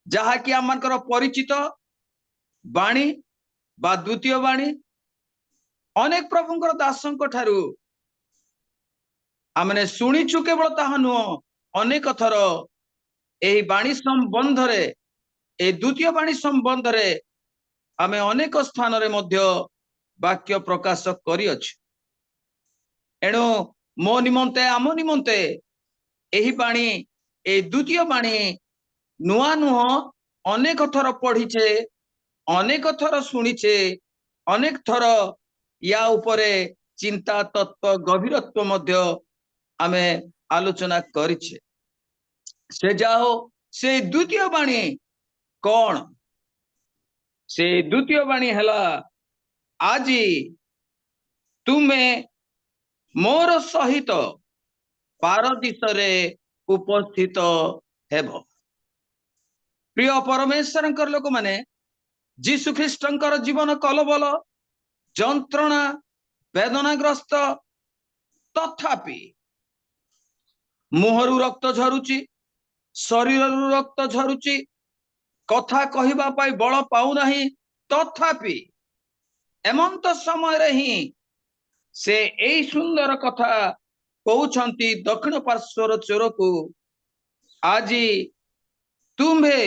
जहा कि आमनकर परिचित बाणी बा द्वितीय बाणी अनेक प्रभुଙ୍କର दासଙ୍କ ठारू आमने शुणिचु केवल ताहा नुह अनेक थर एही बाणी संबंध रे ए द्वितीय बाणी संबंध रे आमे अनेक स्थान रे मध्य वाक्य प्रकाश करी अछि। एणु मो निमंते आम निमंते एही बाणी ए द्वितीय बाणी नुआ नुह अनेक थर पढ़ीचे अनेक थर शुणीचे अनेक थर या उपरे चिंता तत्व गभीरत्व मध्य आमे आलोचना करिछे। से जाओ से द्वितीय बाणी कौन से द्वितीय बाणी हैला आजी तुमे मोर सहित पारदीस रे उपस्थित हेब। प्रिय परमेश्वर लोक माने जीशु ख्रीष्टंकर जीवन कलबल जंत्रणा वेदनाग्रस्त तथापि मुहरु रक्त झरुची शरीररु रक्त झरुची कथा कहिबा पाई बल पाउ नाही तथापि एमंत समय रे ही से एई सुंदर कथा कहउछंती दक्षिण पार्श्वर चोर को आजी तुम्हे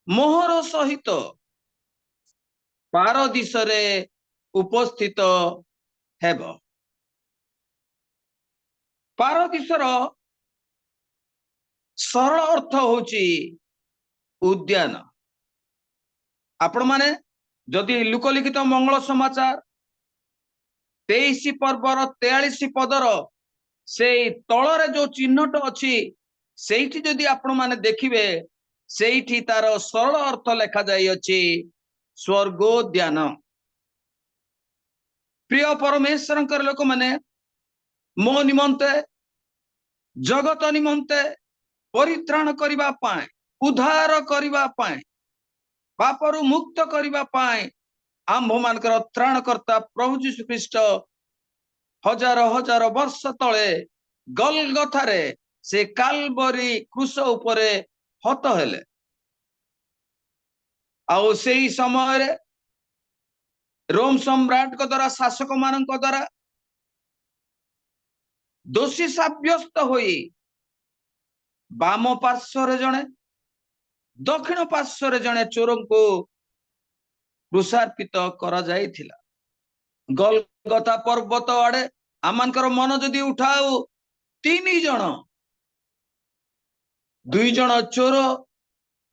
मोहर सहित पारदीस रे उपस्थित हेब। पारदीसर सरल अर्थ होची उद्यान। आपण माने जदि लोकलिखित मंगल समाचार 23 पर्वर 43 पदर से तलरे जो चिन्हट अछि सेठी जदि आपण माने देखिबे सेठी तार सरल अर्थ लेखा जाई अछि स्वर्गोद्यान। प्रिय परमेश्वरंकर लोक माने मो निमंते जगत निमंते परित्राण करिबा पाए उद्धार करिबा पाए पापरु मुक्त करिबा पाए आम्भ मानकर त्राणकर्ता प्रभु जीशु ख्रीष्ट हजार हजार वर्ष तले गलगथारे से कालबरी क्रूस उपरे हत हेले। आउ सेही समय रे रोम सम्राट को द्वारा शासक मानक द्वारा दोषी साब्यस्त होई बाम पार्श्वर जणे दक्षिण पार्श्वर जणे चोर को क्रूसार्पित करा जाइथिला। गलगथा पर्वत आड़े आमानकर मन जदि उठाऊ 3 जण 2 जण चोर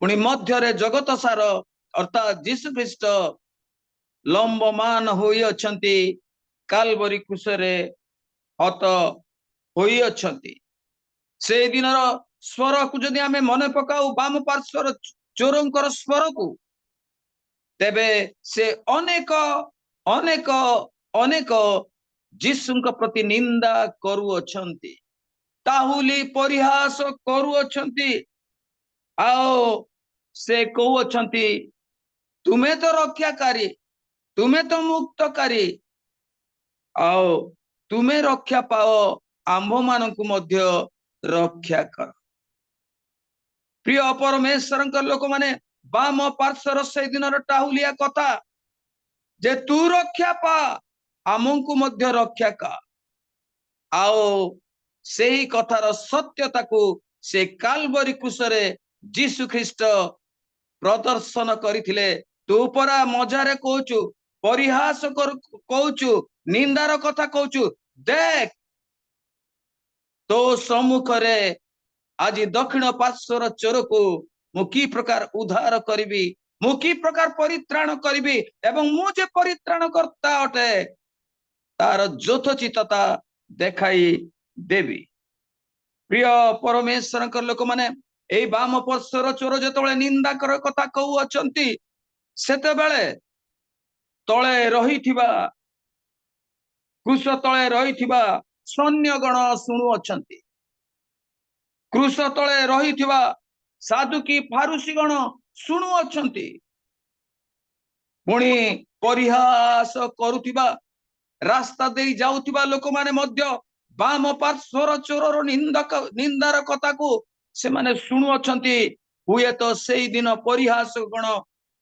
पुणी मध्य जगत सार अर्थात जीशु ख्रीष्ट लंबमान होई अछंती कालबरी क्रूसरे हत होई अछंती। से दिनर स्वर को जदि आमे मने पकाऊ बाम पार्श्वर चोरंकर स्वर को तेबे से अनेक अनेक अनेक जीशुंक प्रति निंदा करू अछंती ताहुली परिहास करू अछंती आओ से कहू अछंती तुमे तो रक्षाकारी तुमे तो मुक्तकारी आओ तुमे रक्षा पाओ आंभ मानकु मध्य रक्षा कर। प्रिय परमेश्वर लोक माने बाम पार्श्वर से दिन टाहुलिया कथा जे तू रक्षा पा आमको मध्य रक्षा का आओ सेही कथार सत्यता को से कालबरी क्रूसरे जीशु ख्रीष्ट प्रदर्शन करथिले। तू परा मजारे कहचु परिहास कहचु निंदार कथा कहचु देख तो सम्मुख रे आज दक्षिण पार्श्वर चोर को मु की प्रकार उद्धार करिबी मु की प्रकार परित्राण करिबी एवं मु जे परित्राण करता अटे तार यथोचितता देखाई देवी। प्रिय परमेश्वर लोक माने एई बाम पार्श्वर चोर जेतबेले निंदा कर कथा कहू अछंती सेतेबेले तळे रहिथिबा क्रूस तळे रहिथिबा सैन्यगण शुणु अछंती क्रूस तळे रहिथिबा साधुकी फारुसी गण शुणु अछंती पुणी परिहास करुथिबा रास्ता दे जाउथिबा लोक माने मध्य बाम पार्श्वर चोरर निंदार कथा को से माने शुणु अछंती। हुए तो सेई दिन परिहास गण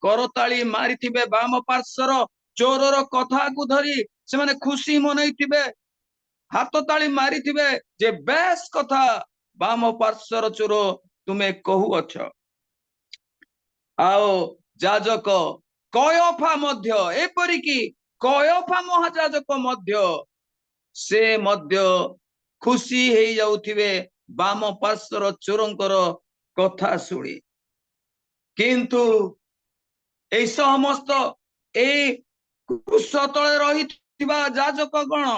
करताली मारिथिबे बाम पार्श्वर चोरर कथा को धरी से माने खुशी मनैथिबे हाथ ताली मारिथिबे जे बेस कथा बाम पार्श्वर चोर तुमे कहू अछ। आओ जाजक कयफा मध्य एपरिकी कयफा महाजाजक मध्य से मध्य खुशी हेई जाउथिबे बाम पार्श्वर चोरंकर कथा सुनी किंतु ए समस्त ए क्रूस तळे रहिथिबा जाजक गण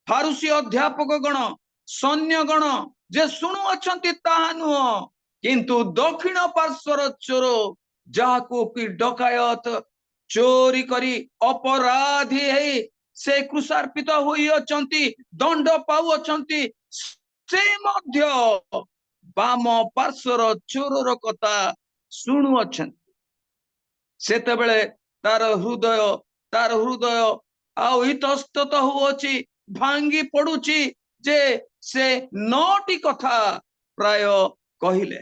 फारुसी अध्यापक गण सैन्य गण जे शुणु अछंती ताहा नुह किंतु दक्षिण पार्श्वर चोर ଯାହାକୁ କି ଡକାୟତ ଚୋରି କରି ଅପରାଧୀ ହେଇ ସେ କୃଷାର୍ପିତ ହୋଇଅଛନ୍ତି, ଦଣ୍ଡ ପାଉଅଛନ୍ତି, ସେ ମଧ୍ୟ ବାମ ପାର୍ଶ୍ୱର ଚୋରର କଥା ଶୁଣୁଅଛନ୍ତି। ସେତେବେଳେ ତାର ହୃଦୟ ଆଉ ଇତସ୍ତତ ହଉଅଛି, ଭାଙ୍ଗି ପଡୁଛି ଯେ ସେ 9ଟି କଥା ପ୍ରାୟ କହିଲେ।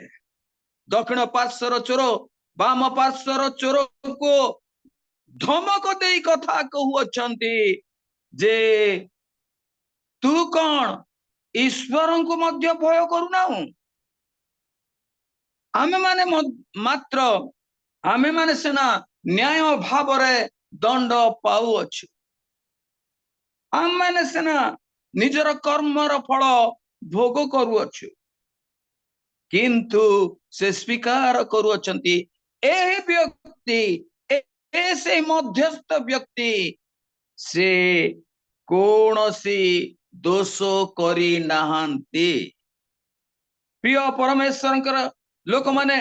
ଦକ୍ଷିଣ ପାର୍ଶ୍ୱର ଚୋର ବାମ ପାର୍ଶ୍ୱର ଚୋରକୁ ଧମକ ଦେଇ କଥା କହୁଅଛନ୍ତି ଯେ ତୁ କଣ ଈଶ୍ୱରଙ୍କୁ ମଧ୍ୟ ଭୟ କରୁନାହୁଁ? ଆମେମାନେ ସିନା ନ୍ୟାୟ ଭାବରେ ଦଣ୍ଡ ପାଉଅଛୁ, ଆମେମାନେ ସିନା ନିଜର କର୍ମର ଫଳ ଭୋଗ କରୁଅଛୁ, କିନ୍ତୁ ସେ ସ୍ୱୀକାର କରୁଅଛନ୍ତି ଏହି ବ୍ୟକ୍ତି, ସେ ମଧ୍ୟସ୍ଥ ବ୍ୟକ୍ତି, ସେ କୌଣସି ଦୋଷ କରି ନାହାନ୍ତି। ପ୍ରିୟ ପରମେଶ୍ୱରଙ୍କର ଲୋକମାନେ,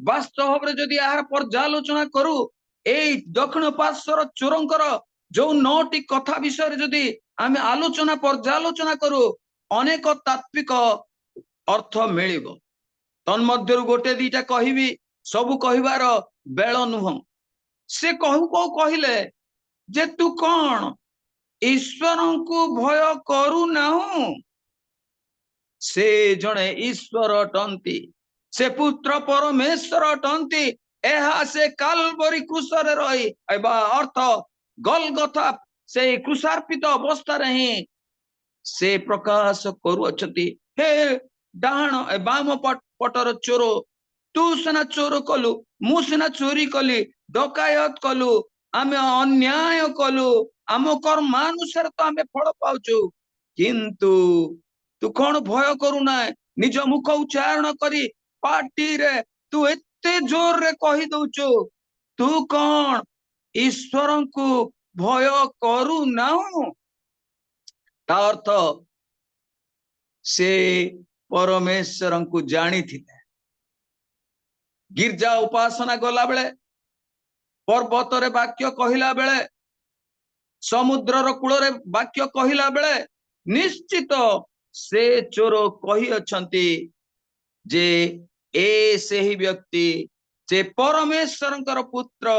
ବାସ୍ତବ ଭାବରେ ଯଦି ଏହାର ପର୍ଯ୍ୟାଲୋଚନା କରୁ, ଏଇ ଦକ୍ଷିଣ ପାର୍ଶ୍ୱର ଚୋରଙ୍କର ଯୋଉ 9ଟି କଥା ବିଷୟରେ ଯଦି ଆମେ ପର୍ଯ୍ୟାଲୋଚନା କରୁ, ଅନେକ ତାତ୍ବିକ ଅର୍ଥ ମିଳିବ। ତନ୍ମଧ୍ୟରୁ ଗୋଟେ ଦିଟା କହିବି, ସବୁ କହିବାର ବେଳ ନୁହଁ। ସେ କହିଲେ ଯେ ତୁ କଣ ଈଶ୍ୱରଙ୍କୁ ଭୟ କରୁନାହୁଁ? ସେ ଜଣେ ଈଶ୍ୱର ଅଟନ୍ତି, ସେ ପୁତ୍ର ପରମେଶ୍ୱର ଅଟନ୍ତି। ଏହା ସେ କାଲବରୀ କ୍ରୁଶରେ ରହି ଅର୍ଥ ଗଲଗଥା ସେଇ କୃଷାର୍ପିତ ଅବସ୍ଥାରେ ହିଁ ସେ ପ୍ରକାଶ କରୁଅଛନ୍ତି। ହେ ଡାହାଣ ବାମ ପଟର ଚୋର, ତୁ ସିନା ଚୋର କଲୁ, ମୁଁ ସିନା ଚୋରି କଲି, ଡକାୟତ କଲୁ, ଆମେ ଅନ୍ୟାୟ କଲୁ, ଆମ କର୍ମାନୁସାରେ ତ ଆମେ ଫଳ ପାଉଛୁ, କିନ୍ତୁ ତୁ କଣ ଭୟ କରୁନା? ନିଜ ମୁଖ ଉଚ୍ଚାରଣ କରି ପାଟିରେ ତୁ ଏତେ ଜୋରରେ କହି ଦଉଛୁ, ତୁ କଣ ଈଶ୍ୱରଙ୍କୁ ଭୟ କରୁନାହୁଁ? ତା ଅର୍ଥ ସେ ପରମେଶ୍ୱରଙ୍କୁ ଜାଣିଥିଲେ। ଗିର୍ଜା ଉପାସନା ଗଲା ବେଳେ, ପର୍ବତରେ ବାକ୍ୟ କହିଲା ବେଳେ, ସମୁଦ୍ରର କୂଳରେ ବାକ୍ୟ କହିଲା ବେଳେ, ନିଶ୍ଚିତ ସେ ଚୋର କହିଅଛନ୍ତି ଯେ ସେହି ବ୍ୟକ୍ତି ସେ ପରମେଶ୍ୱରଙ୍କର ପୁତ୍ର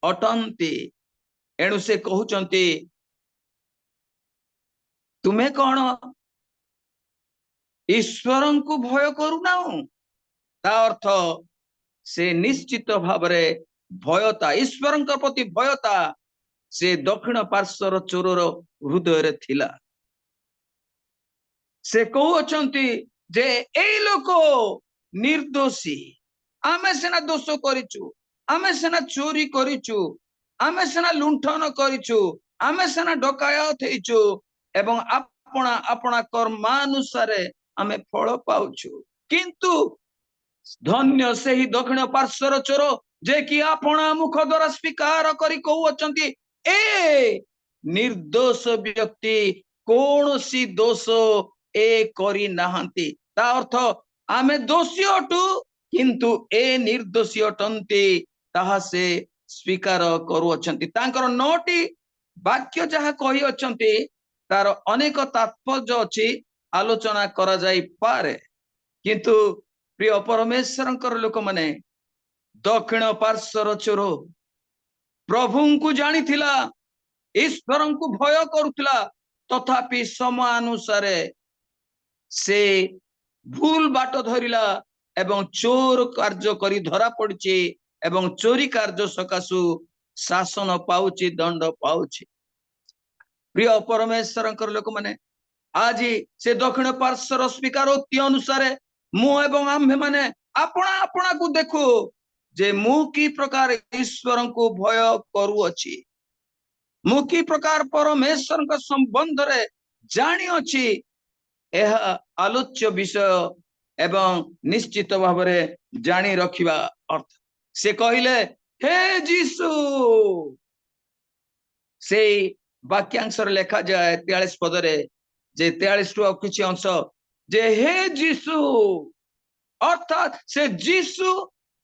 ଅଟନ୍ତି। ଏଣୁ ସେ କହୁଛନ୍ତି ତୁମେ କଣ ଈଶ୍ୱରଙ୍କୁ ଭୟ କରୁନାହୁଁ? ତା ଅର୍ଥ ସେ ନିଶ୍ଚିତ ଭାବରେ ଭୟତା, ଈଶ୍ୱରଙ୍କ ପ୍ରତି ଭୟତା ସେ ଦକ୍ଷିଣ ପାର୍ଶ୍ୱର ଚୋରର ହୃଦୟରେ ଥିଲା। ସେ କହୁଅଛନ୍ତି ଯେ ଏଇ ଲୋକ ନିର୍ଦୋଷୀ, ଆମେ ସିନା ଦୋଷ କରିଛୁ, ଆମେ ସିନା ଚୋରି କରିଛୁ, ଆମେ ସିନା ଲୁଣ୍ଠନ କରିଛୁ, ଆମେ ସିନା ଡକାୟତ ହେଇଛୁ, ଏବଂ ଆପଣା କର୍ମାନୁସାରେ ଆମେ ଫଳ ପାଉଛୁ, କିନ୍ତୁ ଧନ୍ୟ ସେହି ଦକ୍ଷିଣ ପାର୍ଶ୍ୱର ଚୋର ଯେ କି ଆପଣା ମୁଖ ଦ୍ୱାରା ସ୍ୱୀକାର କରି କହୁଅଛନ୍ତି ଏ ନିର୍ଦୋଷ ବ୍ୟକ୍ତି କୌଣସି ଦୋଷ କରି ନାହାନ୍ତି। ତା ଅର୍ଥ ଆମେ ଦୋଷୀ ଅଟୁ, କିନ୍ତୁ ଏ ନିର୍ଦୋଷୀ ଅଟନ୍ତି, ତାହା ସେ ସ୍ୱୀକାର କରୁଅଛନ୍ତି। ତାଙ୍କର 9ଟି ବାକ୍ୟ ଯାହା କହିଅଛନ୍ତି ତାର ଅନେକ ତାତ୍ପର୍ଯ୍ୟ ଅଛି, ଆଲୋଚନା କରାଯାଇପାରେ, କିନ୍ତୁ ପ୍ରିୟ ପରମେଶ୍ୱରଙ୍କର ଲୋକମାନେ, ଦକ୍ଷିଣ ପାର୍ଶ୍ୱର ଚୋର ପ୍ରଭୁଙ୍କୁ ଜାଣିଥିଲା, ଈଶ୍ୱରଙ୍କୁ ଭୟ କରୁଥିଲା, ତଥାପି ସମାନୁସାରେ ସେ ଭୁଲ ବାଟ ଧରିଲା ଏବଂ ଚୋର କାର୍ଯ୍ୟ କରି ଧରା ପଡିଛି ଏବଂ ଚୋରି କାର୍ଯ୍ୟ ସକାଶୁ ଶାସନ ପାଉଛି, ଦଣ୍ଡ ପାଉଛି। ପ୍ରିୟ ପରମେଶ୍ୱରଙ୍କର ଲୋକମାନେ, ଆଜି ସେ ଦକ୍ଷିଣ ପାର୍ଶ୍ୱର ସ୍ୱୀକାରୋକ୍ତି ଅନୁସାରେ ମୁଁ ଏବଂ ଆମ୍ଭେମାନେ ଆପଣାକୁ ଦେଖୁ ଯେ ମୁଁ କି ପ୍ରକାର ଈଶ୍ୱରଙ୍କୁ ଭୟ କରୁଅଛି, ମୁଁ କି ପ୍ରକାର ପରମେଶ୍ୱରଙ୍କ ସମ୍ବନ୍ଧରେ ଜାଣିଅଛି, ଏହା ଆଲୋଚ୍ୟ ବିଷୟ ଏବଂ ନିଶ୍ଚିତ ଭାବରେ ଜାଣି ରଖିବା ଅର୍ଥ। ସେ କହିଲେ ହେ ଯୀଶୁ, ସେଇ ବାକ୍ୟାଂଶରେ ଲେଖାଯାଏ 43 ପଦରେ, ଯେ 43 ରୁ ଆଉ କିଛି ଅଂଶ, ଯେ ହେ ଯୀଶୁ, ଅର୍ଥାତ୍ ସେ ଯୀଶୁ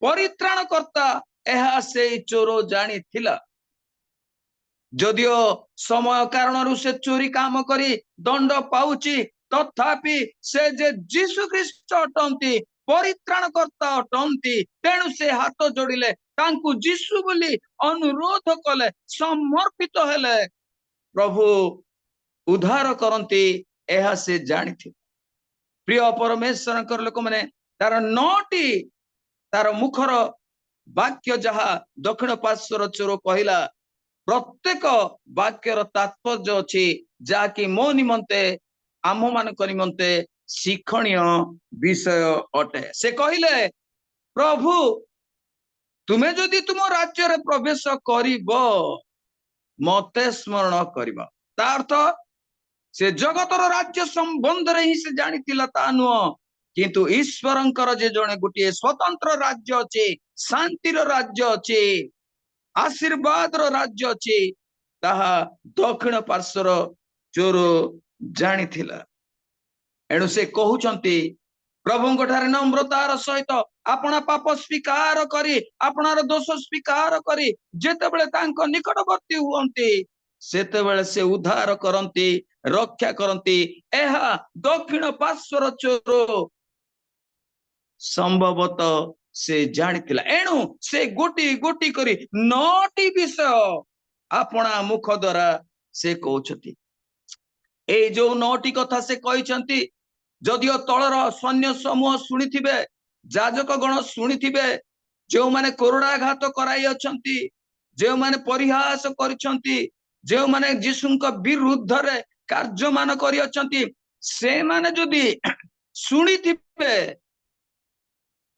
ପରିତ୍ରାଣକର୍ତ୍ତା ଏହା ସେଇ ଚୋର ଜାଣିଥିଲା। ଯଦିଓ ସମୟ କାରଣରୁ ସେ ଚୋରି କାମ କରି ଦଣ୍ଡ ପାଉଛି, ତଥାପି ସେ ଯେ ଯୀଶୁ ଖ୍ରୀଷ୍ଟ ଅଟନ୍ତି, ପରିତ୍ରାଣକର୍ତ୍ତା ଅଟନ୍ତି, ତେଣୁ ସେ ହାତ ଯୋଡ଼ିଲେ, ତାଙ୍କୁ ଯୀଶୁ ବୋଲି ଅନୁରୋଧ କଲେ, ସମର୍ପିତ ହେଲେ। ପ୍ରଭୁ ଉଦ୍ଧାର କରନ୍ତି ଏହା ସେ ଜାଣିଥିଲେ। ପ୍ରିୟ ପରମେଶ୍ୱରଙ୍କର ଲୋକମାନେ, ତାର 9ଟି ତାର ମୁଖର ବାକ୍ୟ ଯାହା ଦକ୍ଷିଣ ପାର୍ଶ୍ୱର ଚୋର କହିଲା, ପ୍ରତ୍ୟେକ ବାକ୍ୟର ତାତ୍ପର୍ଯ୍ୟ ଅଛି, ଯାହାକି ମୋ ନିମନ୍ତେ, ଆମ ମାନଙ୍କ ନିମନ୍ତେ ଶିକ୍ଷଣୀୟ ବିଷୟ ଅଟେ। ସେ କହିଲେ, ପ୍ରଭୁ ତୁମେ ଯଦି ତୁମ ରାଜ୍ୟରେ ପ୍ରବେଶ କରିବ, ମତେ ସ୍ମରଣ କରିବ। ତା ଅର୍ଥ ସେ ଜଗତର ରାଜ୍ୟ ସମ୍ବନ୍ଧରେ ହିଁ ସେ ଜାଣିଥିଲା ତା ନୁହଁ, କିନ୍ତୁ ଈଶ୍ୱରଙ୍କର ଯେ ଜଣେ ଗୋଟିଏ ସ୍ୱତନ୍ତ୍ର ରାଜ୍ୟ ଅଛି, ଶାନ୍ତିର ରାଜ୍ୟ ଅଛି, ଆଶୀର୍ବାଦର ରାଜ୍ୟ ଅଛି, ତାହା ଦକ୍ଷିଣ ପାର୍ଶ୍ୱର ଚୋର ଜାଣିଥିଲା। ଏଣୁ ସେ କହୁଛନ୍ତି, ପ୍ରଭୁଙ୍କ ଠାରେ ନମ୍ରତାର ସହିତ ଆପଣା ପାପ ସ୍ୱୀକାର କରି, ଆପଣାର ଦୋଷ ସ୍ୱୀକାର କରି ଯେତେବେଳେ ତାଙ୍କ ନିକଟବର୍ତ୍ତୀ ହୁଅନ୍ତି, ସେତେବେଳେ ସେ ଉଦ୍ଧାର କରନ୍ତି, ରକ୍ଷା କରନ୍ତି। ଏହା ଦକ୍ଷିଣ ପାର୍ଶ୍ୱର ଚୋର ସମ୍ଭବତଃ ସେ ଜାଣିଥିଲା। ଏଣୁ ସେ ଗୋଟି ଗୋଟି କରି 9ଟି ବିଷୟ ଆପଣା ମୁଖ ଦ୍ୱାରା ସେ କହୁଛନ୍ତି। ଏଇ ଯୋଉ 9ଟି କଥା ସେ କହିଛନ୍ତି, ଯଦିଓ ତଳର ସୈନ୍ୟ ସମୂହ ଶୁଣିଥିବେ, ଯାଜକ ଗଣ ଶୁଣିଥିବେ, ଯେଉଁମାନେ କୋରଡ଼ାଘାତ କରାଇ ଅଛନ୍ତି, ଯେଉଁମାନେ ପରିହାସ କରିଛନ୍ତି, ଯେଉଁମାନେ ଯୀଶୁଙ୍କ ବିରୁଦ୍ଧରେ କାର୍ଯ୍ୟମାନ କରିଅଛନ୍ତି, ସେମାନେ ଯଦି ଶୁଣିଥିବେ,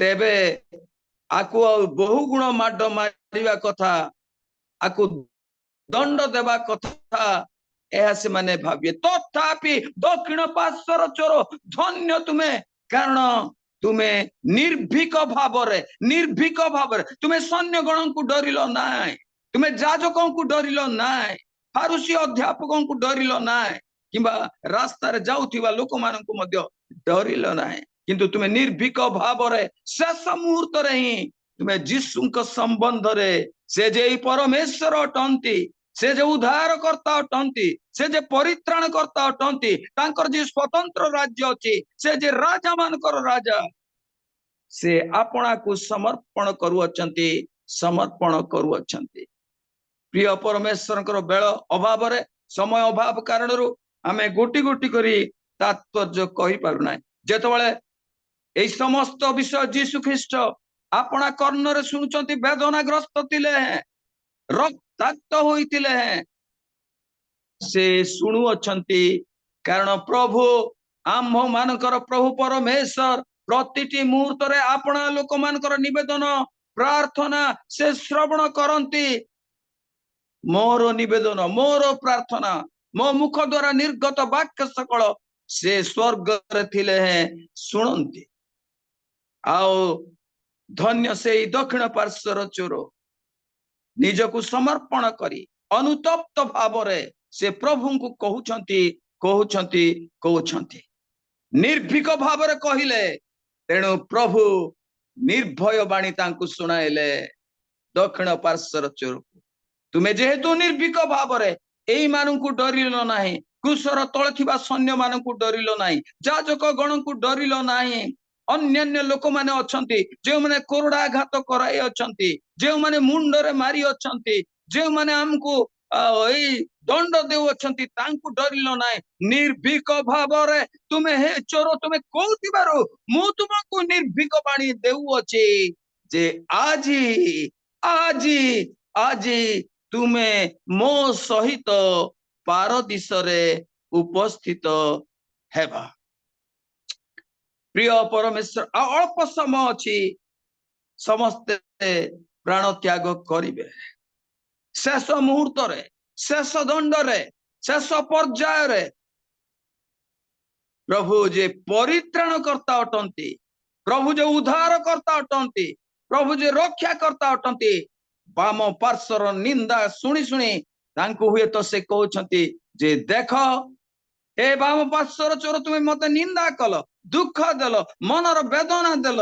ତେବେ ଆକୁ ଆଉ ବହୁ ଗୁଣ ମାଡ ମାରିବା କଥା, ଆକୁ ଦଣ୍ଡ ଦେବା କଥା, ଏହା ସେମାନେ ଭାବିବେ। ତଥାପି ଦକ୍ଷିଣ ପାର୍ଶ୍ୱର ଚୋର, ଧନ୍ୟ ତୁମେ, କାରଣ ତୁମେ ନିର୍ଭୀକ ଭାବରେ ତୁମେ ସୈନ୍ୟ ଗଣଙ୍କୁ ଡରିଲ ନାହିଁ, ତୁମେ ଯାଜକଙ୍କୁ ଡରିଲ ନାହିଁ, ଫାରୁସୀ ଅଧ୍ୟାପକଙ୍କୁ ଡରିଲ ନାହିଁ, କିମ୍ବା ରାସ୍ତାରେ ଯାଉଥିବା ଲୋକମାନଙ୍କୁ ମଧ୍ୟ ଡରିଲ ନାହିଁ, କିନ୍ତୁ ତୁମେ ନିର୍ଭୀକ ଭାବରେ ଶେଷ ମୁହୂର୍ତ୍ତରେ ହିଁ ତୁମେ ଯୀଶୁଙ୍କ ସମ୍ବନ୍ଧରେ, ସେ ଯେ ପରମେଶ୍ୱର ଅଟନ୍ତି, ସେ ଯେ ଉଦ୍ଧାରକର୍ତ୍ତା ଅଟନ୍ତି, ସେ ଯେ ପରିତ୍ରାଣକର୍ତ୍ତା ଅଟନ୍ତି, ତାଙ୍କର ଯେ ସ୍ୱତନ୍ତ୍ର ରାଜ୍ୟ ଅଛି, ସେ ଯେ ରାଜା ମାନଙ୍କର ରାଜା, ସେ ଆପଣାକୁ ସମର୍ପଣ କରୁଅଛନ୍ତି। ପ୍ରିୟ ପରମେଶ୍ୱରଙ୍କର ବେଳ ଅଭାବରେ, ସମୟ ଅଭାବ କାରଣରୁ ଆମେ ଗୋଟି ଗୋଟି କରି ତାତ୍ପର୍ଯ୍ୟ କହିପାରୁନାହିଁ। ଯେତେବେଳେ এই সমস্ত বিষয় যীশু খ্রিস্ট আপনা কর্ণরে শুଣୁଛନ୍ତି, ବେଦନାଗ୍ରସ୍ତ ଥିଲେ, ରକ୍ତାକ୍ତ ହୋଇଥିଲେ, ସେ ଶୁଣୁଅଛନ୍ତି, କାରଣ ପ୍ରଭୁ ଆମ୍ଭ ମାନଙ୍କର ପ୍ରଭୁ ପରମେଶ୍ୱର ପ୍ରତିଟି ମୁହୂର୍ତ୍ତରେ ଆପଣା ଲୋକମାନଙ୍କର ନିବେଦନ, ପ୍ରାର୍ଥନା ସେ ଶ୍ରବଣ କରନ୍ତି। ମୋର ନିବେଦନ, ମୋର ପ୍ରାର୍ଥନା, ମୋ ମୁଖ ଦ୍ୱାରା ନିର୍ଗତ ବାକ୍ୟ ସକଳ ସେ ସ୍ୱର୍ଗରେ ଥିଲେ ଶୁଣନ୍ତି। ଆଉ ଧନ୍ୟ ସେଇ ଦକ୍ଷିଣ ପାର୍ଶ୍ୱର ଚୋର, ନିଜକୁ ସମର୍ପଣ କରି ଅନୁତପ୍ତ ଭାବରେ ସେ ପ୍ରଭୁଙ୍କୁ କହୁଛନ୍ତି, ନିର୍ଭୀକ ଭାବରେ କହିଲେ। ତେଣୁ ପ୍ରଭୁ ନିର୍ଭୟ ବାଣୀ ତାଙ୍କୁ ଶୁଣାଇଲେ ଦକ୍ଷିଣ ପାର୍ଶ୍ୱର ଚୋରକୁ, ତୁମେ ଯେହେତୁ ନିର୍ଭୀକ ଭାବରେ ଏଇମାନଙ୍କୁ ଡରିଲ ନାହିଁ, କ୍ରୁଶର ତଳେ ଥିବା ସୈନ୍ୟ ମାନଙ୍କୁ ଡରିଲ ନାହିଁ, ଯାଜକ ଗଣଙ୍କୁ ଡରିଲ ନାହିଁ, ଅନ୍ୟାନ୍ୟ ଲୋକମାନେ ଅଛନ୍ତି ଯେଉଁମାନେ କୋରଡ଼ାଘାତ କରାଇ ଅଛନ୍ତି, ଯେଉଁମାନେ ମୁଣ୍ଡରେ ମାରି ଅଛନ୍ତି, ଯେଉଁମାନେ ଆମକୁ ଏଇ ଦଣ୍ଡ ଦେଉଅଛନ୍ତି, ତାଙ୍କୁ ଡରିଲ ନାହିଁ। ନିର୍ଭୀକ ଭାବରେ ତୁମେ ହେ ଚୋର, ତୁମେ କହୁଥିବାରୁ ମୁଁ ତୁମକୁ ନିର୍ଭୀକ ବାଣୀ ଦେଉଅଛି ଯେ ଆଜି ତୁମେ ମୋ ସହିତ ପାରଦୀସରେ ଉପସ୍ଥିତ ହେବା। ପ୍ରିୟ ପରମେଶ୍ୱର, ଅଳ୍ପ ସମୟ ଅଛି, ସମସ୍ତେ ପ୍ରାଣ ତ୍ୟାଗ କରିବେ। ଶେଷ ମୁହୂର୍ତ୍ତରେ, ଶେଷ ଦଣ୍ଡରେ, ଶେଷ ପର୍ଯ୍ୟାୟରେ ପ୍ରଭୁ ଯେ ପରିତ୍ରାଣକର୍ତ୍ତା ଅଟନ୍ତି, ପ୍ରଭୁ ଯେ ଉଦ୍ଧାରକର୍ତ୍ତା ଅଟନ୍ତି, ପ୍ରଭୁ ଯେ ରକ୍ଷାକର୍ତ୍ତା ଅଟନ୍ତି, ବାମ ପାର୍ଶ୍ୱର ନିନ୍ଦା ଶୁଣି ଶୁଣି ତାଙ୍କୁ ହୁଏତ ସେ କହୁଛନ୍ତି ଯେ ଦେଖ, ଏ ବାମ ପାର୍ଶ୍ୱର ଚୋର, ତୁମେ ମତେ ନିନ୍ଦା କଲ, ଦୁଃଖ ଦେଲ, ମନର ବେଦନା ଦେଲ,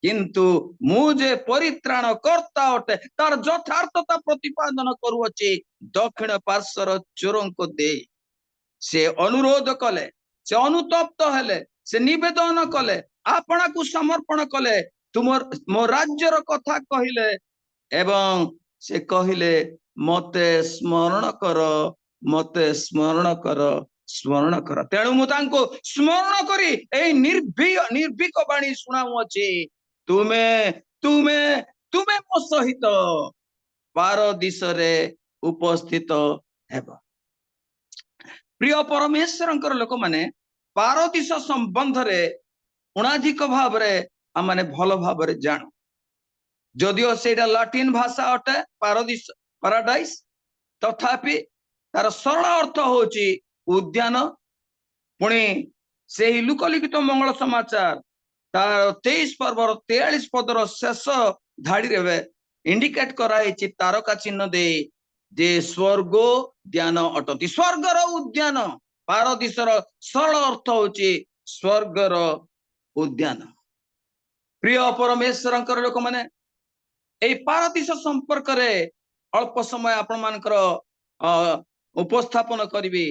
किंतु मुझे परित्राण कर्ता अटे तार यथार्थता प्रतिपादन करुअछि दक्षिण पार्श्वर चोरों को दे से अनुरोध कले से अनुतप्त हेले से निवेदन कले आपना को समर्पण कले तुमर मो राज्यर कथा कहिले एवं से कहिले मते स्मरण कर मते स्मरण कर स्मरण कर तेणु मु तांको स्मरण करी ए निर्भीक बाणी सुनाउछि तुमे तुमे तुमे मो सहित पारदीस रे उपस्थित हेबो प्रिय परमेश्वरंकर लोक माने पारदीस संबंध रे उणाधिक भाव रे आमाने भल भाव रे जानु जदिओ सेटा लाटिन भाषा अटे पारदीस पाराडाइस तथापि तार सरल अर्थ होची उद्यान पुणी से ही लुकलिखित मंगल समाचार तार 23 पर्वर 43 पदर शेष धाड़ी रे इंडिकेट कराई तारका चिन्ह दे जे स्वर्गोद्यान अटती स्वर्गर उद्यान पारदीसर सरल अर्थ होची स्वर्गर उद्यान प्रिय परमेश्वरंकर लोक माने ए पारदीस संपर्क रे अल्प समय आपण मानकर उपस्थापन करिवे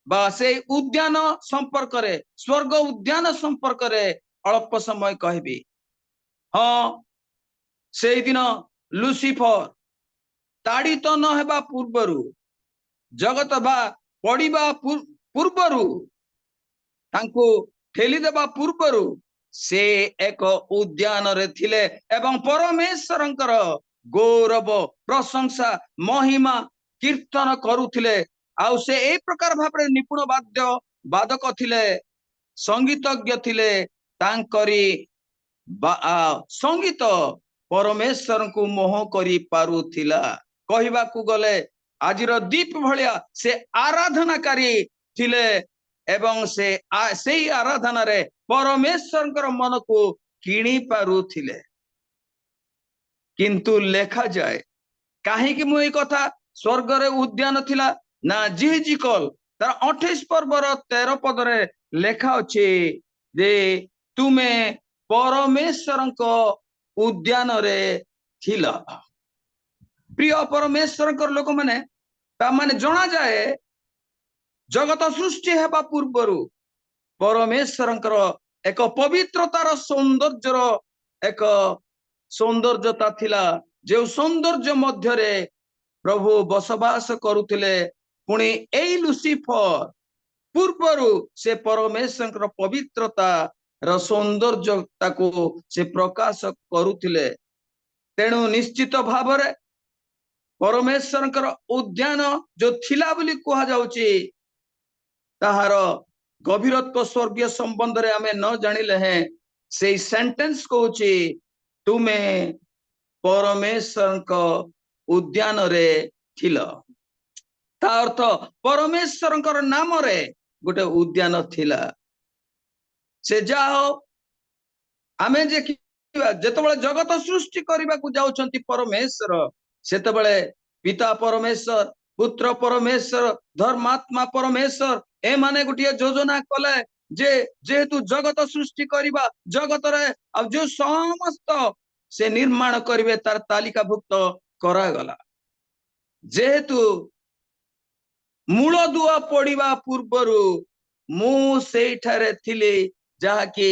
बा से उद्यान संपर्क रे स्वर्ग उद्यान संपर्क रे अल्प समय कहबी हाँ से दिन लुसिफर ताड़ित न हेबा पूर्वरु जगत बा पड़िबा पूर्वरु तांको ठेली देबा पूर्वरु से एक उद्यान रे थिले एवं परमेश्वरंकर गौरव प्रशंसा महिमा कीर्तन करुथिले आउ से ए प्रकार भाबरे निपुण वादक थिले संगीतज्ञ थिले तांकरी संगीत परमेश्वर को मोह करी पारुथिला कहिबा को गले आजिर दीप भलिया से आराधनाकारी थिले एवं से आराधना रे परमेश्वर मन को किणी पारुथिले किंतु लेखा जाए कहीं कि मुई कथा स्वर्ग रे उद्यान थिला ना जिहिजिकल तार 28 पर्वर 13 पद रे लेखा अछि जे तुमे परमेश्वर को उद्यान रे थिला प्रिय परमेश्वर लोक माने ता माने जणा जाए जगत सृष्टि हेबा पूर्वरु परमेश्वर एक पवित्रतार सौंदर्यर एक सौंदर्यता थिला जो सौंदर्य मध्य रे प्रभु बसवास करुथिले पुणी एई लुसिफर पूर्वरु से परमेश्वर पवित्रता र सौंदर्यता को से प्रकाश करुथिले तेणु निश्चित भाव रे परमेश्वर उद्यान जो थिला बोली कहा जाउची ताहार गभीरत्व स्वर्गीय संबंध रे आमे न जानिले हैं से सेंटेंस कहूची तुमे परमेश्वर को उद्यान रे थिला ता अर्थ परमेश्वर नाम रे गोटे उद्यान थिला से जाओ आमे जे जेतबेले जगत सृष्टि करबा को जाउछंती परमेश्वर सेतबेले पिता परमेश्वर पुत्र परमेश्वर धर्मात्मा परमेश्वर ए माने गोटे योजना कले जे जेहेतु जगत सृष्टि करबा जगत रे अब जो समस्त से निर्माण करिवे तार तालिका भुक्त करा गला जेहेतु मूल दुआ पड़िबा पूर्वरु मु सेठारे थिले जहा कि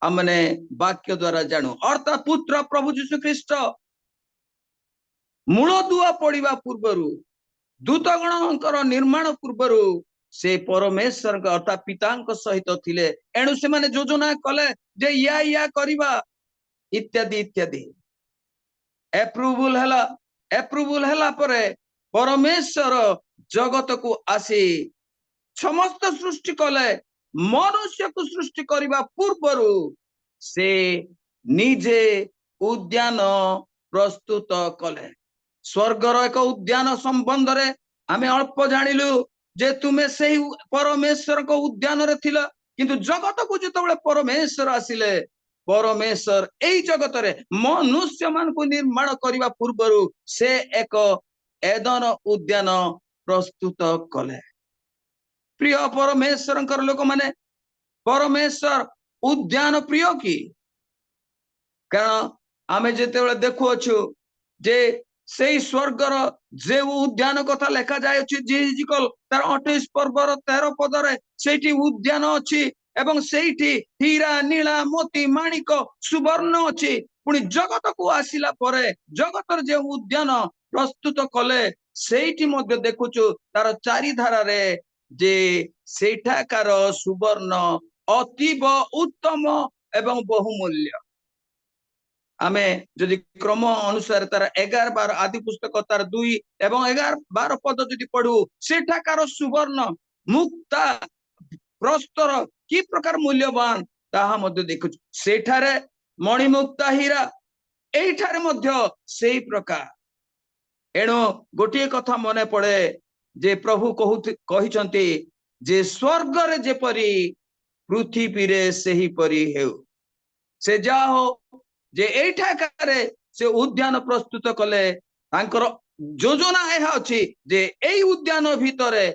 हमने वाक्य द्वारा जानू अर्थात पुत्र प्रभु यीशु ख्रीष्ट मूल दुआ पड़िबा पूर्वरु दूतगणकर निर्माण पूर्वरु से परमेश्वर अर्थात पितांक सहित थिले एणु से माने योजना कले जे या करिबा इत्यादि इत्यादि एप्रूवल हला परे परमेश्वर जगत को आसी समस्त सृष्टि कले मनुष्य को सृष्टि करबा पूर्वरु से निजे उद्यान प्रस्तुत कले स्वर्गर एक उद्यान संबंध रे आमे अल्प जानिलु जे तुमे से परमेश्वर को उद्यान रे थिला किंतु जगत को जेतबेले परमेश्वर आसिले परमेश्वर एई जगत रे मनुष्य मान को निर्माण करबा पूर्वरु से एक एदन उद्यान प्रस्तुत कले प्रिय परमेश्वर लोक माने परमेश्वर उद्यान प्रिय की कारण आमे जेतेबेले देखुअछु जे सेई स्वर्गर जे उद्यान कथा लेखा जाय जीजिकल तार 28 पर्वर 13 पदरे सेठी उद्यान अछि एवं सेठी हीरा नीला मोती माणिक सुवर्ण अछि पुणी जगत को आसिला परे जगतर जे उद्यान प्रस्तुत कले सेठी मध्य देखुछु तार चारिधारा रे जे सेठाकार सुवर्ण अतीब उत्तम एवं बहुमूल्य आमे जदि क्रम अनुसार तार 11-12 आदि पुस्तक तार 2 एवं 11-12 पद जदि पढ़ू सेठाकार सुवर्ण मुक्ता प्रस्तर कि प्रकार मूल्यवान ताहा मध्य देखु सेठारे मणिमुक्ता हीरा एठारे मध्य सेई प्रकार एणु गोटे कथा मने पड़े जे प्रभु कहिचंती जे स्वर्ग रे जेपरी पृथ्वी रे सेही परी हेउ से जा हो जे एठाकारे से उद्यान प्रस्तुत कले तांकर योजना एहा अछि जे एई उद्यान भितरे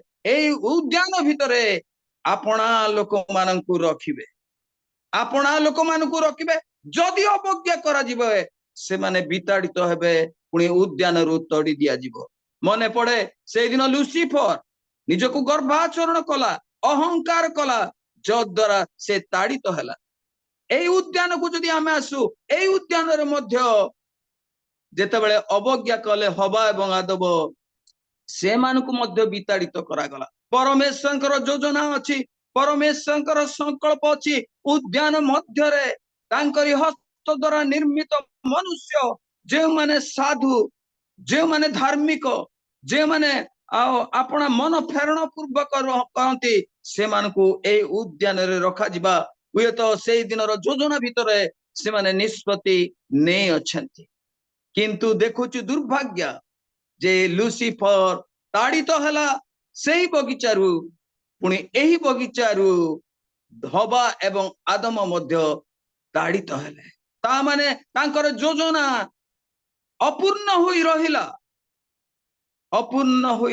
आपणा लोक माननकु रखिबे जदि अवज्ञा करा जिवे से माने विताड़ित हेबे पुणी उद्यान रु तड़ी दिया जिवो मने पड़े से दिन लुसिफर निजको गर्भाचरण कला अहंकार कला जो द्वारा से ताड़ित हैला एई उद्यान को जदि आमे आसु एई उद्यान रे मध्य जेतेबेले अवज्ञा कले हवा एवं आदब से मानकु मध्य विताड़ित करा गला परमेश्वरଙ୍କର योजना अछि परमेश्वरଙ୍କର संकल्प अछि उद्यान मध्य रे तांकरी हस्त द्वारा निर्मित मनुष्य जे माने साधु जे माने धार्मिक जे माने अपना मन फेरण पूर्वक करती से मानकु ए उद्यान रे रखा जिबा हुए तो से दिनर योजना भितरे से माने निष्पत्ति नै अछंती किंतु देखुछु दुर्भाग्य जे लुसिफर ताड़ित हला सेही बगीचारू पुणी एही बगीचारू हवा एवं आदम मध्य ताड़ित हेले ता माने तांकर योजना अपूर्ण होई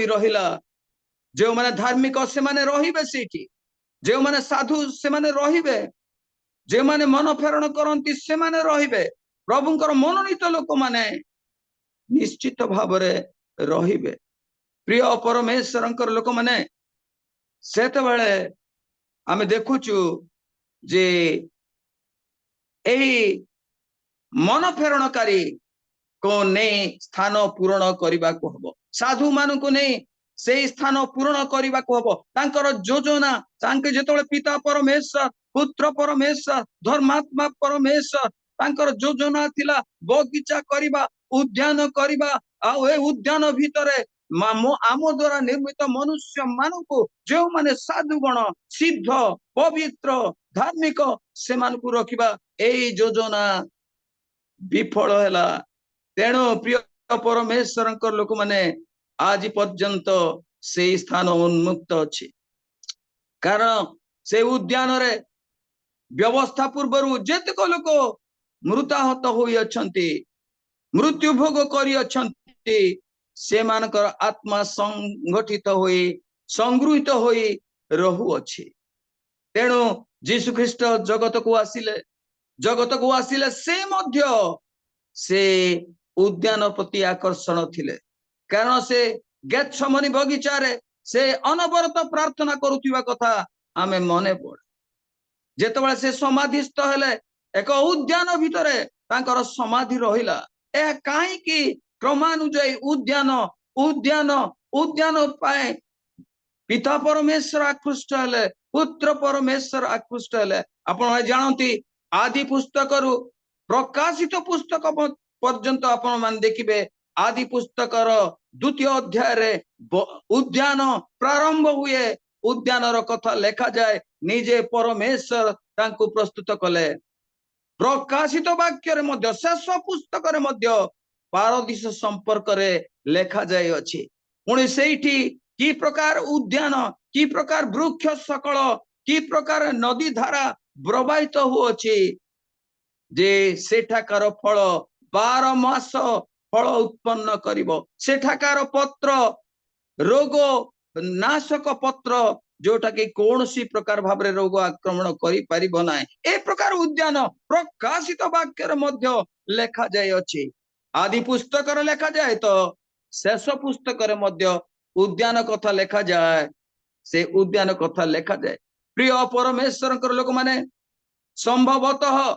रहिला जो माने धार्मिक से माने रहिबे सेठी जो माने साधु से माने रहिबे जे माने मन फेरण करंती से माने रहिबे प्रभुंकर मनोनीत लोक माने निश्चित भावरे रहिबे प्रिय परमेश्वरंकर लोक माने सेते बेले आमे देखुछु जे एही मन फेरणकारी को नै स्थान पूर्ण करिबा को हबो साधु मान को नै से स्थान पूर्ण करिबा को हबो तांकर योजना तांके जेतोले पिता परमेश्वर पुत्र परमेश्वर धर्मात्मा परमेश्वर तांकर योजना थिला बगीचा करिबा उद्यान करिबा आ ए उद्यान भितरे आम द्वारा निर्मित मनुष्य मानकु जो माने साधु गण सिद्ध पवित्र धार्मिक से मानकु रखिबा एई योजना विफल हैला तेणु प्रिय परमेश्वरंकर लोक माने आज पर्यंत से स्थान उन्मुक्त अछि कारण से उद्यान रे व्यवस्था पूर्वरु जेतक लोक मृताहत होई अछंती मृत्यु भोग करी अछंती से मानकर आत्मा संगठित होई संगृहित होई रहु अछि तेणु यीशु ख्रीष्ट जगत को आसिले से मध्य से उद्यान प्रति आकर्षण थिले कारण से गेत्सेमनी बगीचा रे से अनवरत प्रार्थना करुथिबा कथा आमे मने पड़े जेतबेले से समाधिस्थ हेले एक उद्यान भितरे तांकर समाधि रहिला ए काहे कि क्रमानुजयी उद्यान पाए पिता परमेश्वर आकृष्ट हेले पुत्र परमेश्वर आकृष्ट हेले आपण जानती आदि पुस्तक रु प्रकाशित पुस्तक पर्यंत आपण मान देखिबे आदि पुस्तकर 2य अध्याय रे उद्यान प्रारंभ हुए उद्यान रो कथा लेखा जाए निजे परमेश्वर तांको प्रस्तुत कले प्रकाशित वाक्य रे मध्य शेष पुस्तक रे मध्य पारदिश संपर्क रे लेखा जाए अछि पुणी सेठी की प्रकार उद्यान की प्रकार वृक्ष सकल की प्रकार नदी धारा प्रवाहित होउछि जे सेठाकार फल 12 मास फल उत्पन्न करिवो सेठाकार पत्र रोग नाशक पत्र जोटा कि कौन सी प्रकार भाव रोग आक्रमण करि परिबो नाही ए प्रकार उद्यान प्रकाशित वाक्य मध्य लेखा जाय अछि आदि पुस्तक लेखा जाए तो शेष पुस्तक मध्य उद्यान कथा लेखा जाए से उद्यान कथा लेखा जाए प्रिय परमेश्वर लोक माने संभवतः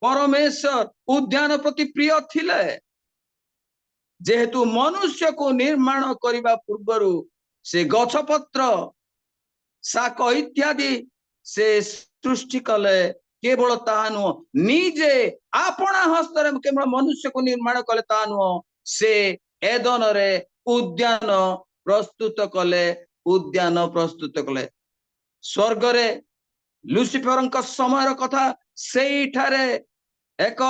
परमेश्वर उद्यान प्रति प्रिय थिले जेहेतु मनुष्य को निर्माण करने पूर्वर से गछपत्र शाक इत्यादि से सृष्टि कले केवल ताहा नुह निजे आपना हस्तर केवल मनुष्य को निर्माण कले ताहा नुह से एदन रे उद्यान प्रस्तुत कले स्वर्ग रे लुसिफर समय कथा सेठारे एक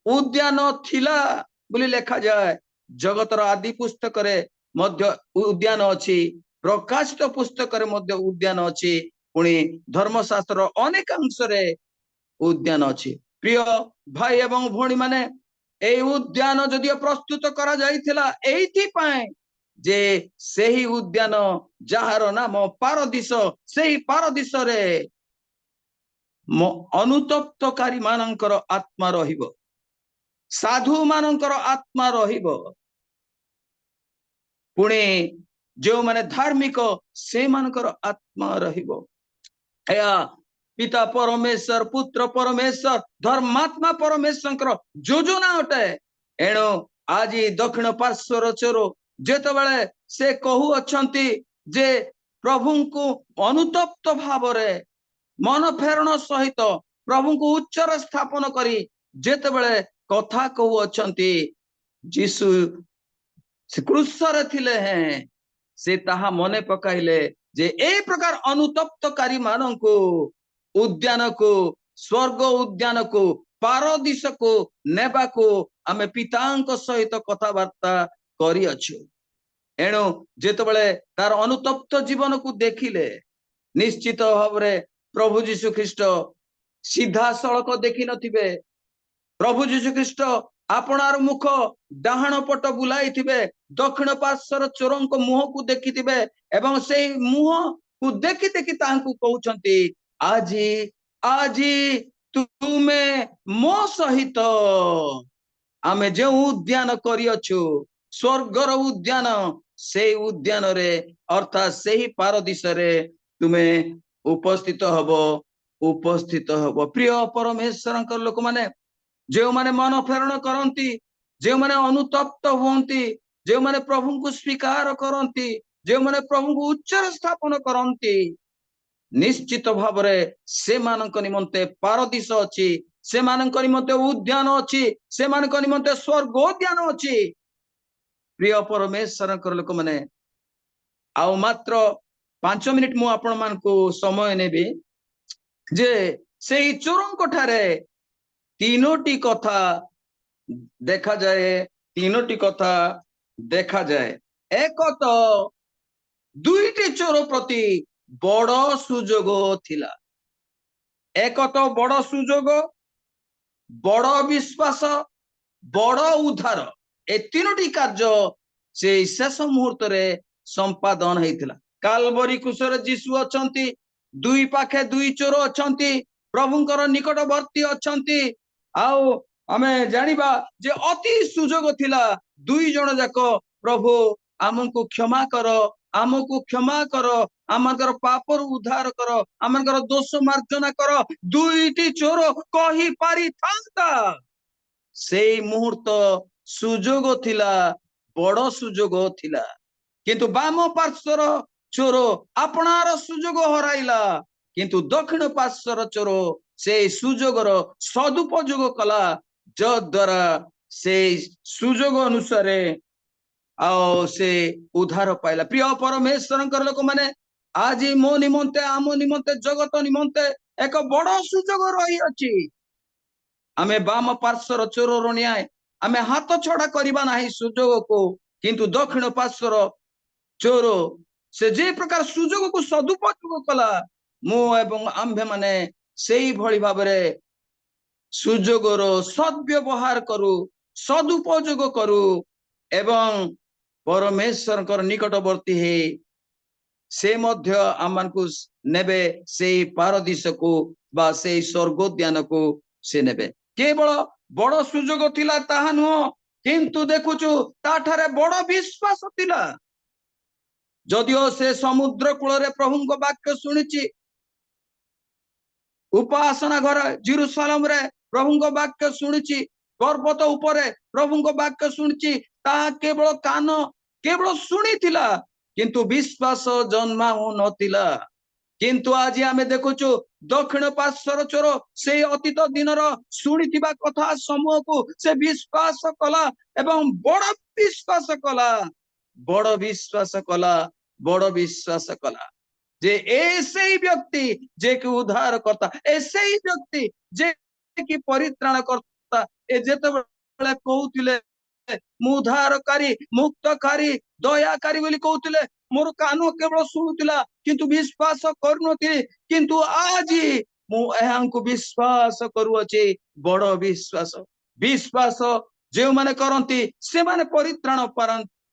उद्यान थिला बोली लेखा जाए जगतर आदि पुस्तक रे मध्य उद्यान अछि प्रकाशित पुस्तक रे मध्य उद्यान अछि पुणी धर्मशास्त्र अनेक अंश रे उद्यान अछि प्रिय भाई एवं भौणी माने ए उद्यान जदियो प्रस्तुत करा जाइथिला एइथि पाए जे सेही उद्यान जहार नाम पारदीस सेही पारदीस रे अनुतप्तकारी मानकर आत्मा रहिबो साधु मानकर आत्मा रहिबो पुणे जो माने धार्मिक से मानकर आत्मा रहिबो या पिता परमेश्वर पुत्र परमेश्वर धर्मात्मा परमेश्वर योजना अटे एणु आज दक्षिण पार्श्वर चोरो जेतबेले से कहू अछंती जे प्रभु को अनुतप्त भाव रे मन फेरण सहित प्रभु को उच्चर स्थापन करी जेतबेले कथा कहू अछंती जीशु से क्रूसरे थिले हैं से ताहा मने पकाइले जे ए प्रकार अनुतप्तकारी माननको उद्यान को स्वर्ग उद्यान को पारदीस को नेबा को आमे पितांक सहित कथावार्ता करी अछु एणु जेतबेले तार अनुतप्त जीवन को देखिले निश्चित भाव रे प्रभु जीशु ख्रीष्ट सीधा सड़क देखि नथिबे प्रभु जीशु ख्रीष्ट आपणार मुख डाहाण पट बुलाई थिबे दक्षिण पार्श्वर चोरंक मुह को देखि थिबे एवं से मुह को देखि देखि तांकु कहउछंती आजी आजी तुमे मो सहित आमे जे उद्यान करी अछु स्वर्गर उद्यान से उद्यान रे अर्थात सेही पारदीस रे तुमे उपस्थित हबो प्रिय परमेश्वर लोक माने जो माने मन फेरण करती जो माने अनुतप्त होती जो माने प्रभु को स्वीकार करती जो माने प्रभु को उच्चर स्थापन करती निश्चित भाव रे से मानक निमंते पारदीस अछि से मानक निमंते उद्यान अछि से मानक निमंते स्वर्गोद्यान अछि प्रिय परमेश्वर लोक माने आउ मात्र 5 मिनिट मु आपण मान को समय नेबी जे सेही चोरंक ठारे तीनोटी कथा देखा जाए एक तो दुईटी चोर प्रति बड़ सुजोग थिला एक तो बड़ सुजोग बड़ विश्वास बड़ उद्धार ए तीनोटी कार्य से शेष मुहूर्त रे संपादन हेतिला कालवरी कुशर जीशु अछंती दुई पाखे दुई चोर अछंती प्रभुंकर निकटवर्ती अछंती आउ आमे जानिबा जे अति सुजोग थिला दुई जण जाक प्रभु आमको क्षमा करो आमकर पापर उद्धार करो आमकर दोष मार्जना करो दुईटी चोर कही पारी थांता से मुहूर्त सुजोग थिला बड़ सुजोग थिला किंतु बाम पार्श्वर चोर आपणार सुजोग हराइला किंतु दक्षिण पार्श्वर चोर से सुजोगर सदुपयोग कला जद्वारा से सुजोग अनुसार आओ से उद्धार पाइला प्रिय परमेश्वर लोक माने आज मो निमंते आम निमंते जगत निमंते एक बड़ सुजोग रही अछि आमे बाम पार्श्वर चोर न्याय आमे हाथ छड़ा करबा नाही सुजोग को किंतु दक्षिण पार्श्वर चोर से जे प्रकार सुजोग को सदुपयोग कला मो एवं आम्भे माने सेही भली भाबरे सुजोगर सद्व्यवहार करू सदुपयोग करू एवं परमेश्वर निकटवर्ती हे से मध्य आमको नेबे से पारदीश को बा से स्वर्गोद्यान को से नेबे केवल बड़ सुजोग थिला ताहा नुह किंतु देखुचु ताठारे बड़ विश्वास थिला जदिओ से समुद्र कूल रे प्रभु वाक्य शुणिची उपासना घर जेरुसलेम रे प्रभु वाक्य शुणिची पर्वत उपरे प्रभु वाक्य शुणिची ताहा केवल कान केवल शुणिथिला किंतु विश्वास जन्माऊ नथिला किंतु आज आमे देखुचु दक्षिण पार्श्वर चोर से अतीत दिनर शुणिथिबा कथा समूह को से विश्वास कला एवं बड़ विश्वास कला जे ऐसे ही व्यक्ति जे कि उद्धार करता ऐसे ही व्यक्ति जे कि परित्राण करता ए जेते बेले कहउतिले मु उद्धारकारी मुक्तकारी दयाकारी बोली कहउतिले मोर कानो केवल शुणुतिला किंतु विश्वास करनथि किंतु आज मु एहांकु विश्वास करूअछि बड़ विश्वास जे माने करंती से माने परित्राण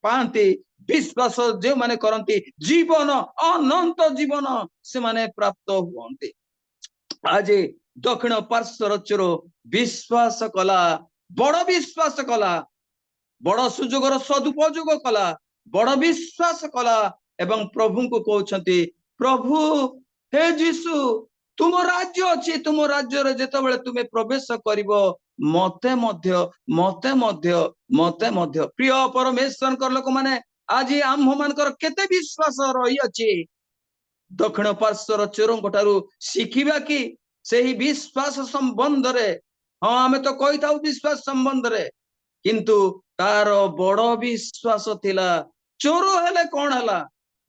पांती विश्वास जे माने करंती जीवन अनंत जीवन से माने प्राप्त हुअन्ति आज दक्षिण पार्श्वर चोर विश्वास कला बड़ सुजोगर सदुपयोग कला बड़ विश्वास कला एवं प्रभु को कहउछंती प्रभु हे जीसु तुम राज्य अछि तुम राज्य रे जेतेबेले तुमे प्रवेश करिवो मते मध्य प्रिय परमेश्वर कर लोक माने आज आम मानकर केते विश्वास रही अछि दक्षिण पार्श्वर चोरंक ठारू शिखिबा कि सेही विश्वास संबंध रे हाँ आमे तो कहि थाउ विश्वास संबंध रे किंतु तार बड़ विश्वास थिला चोर हेले कौन हला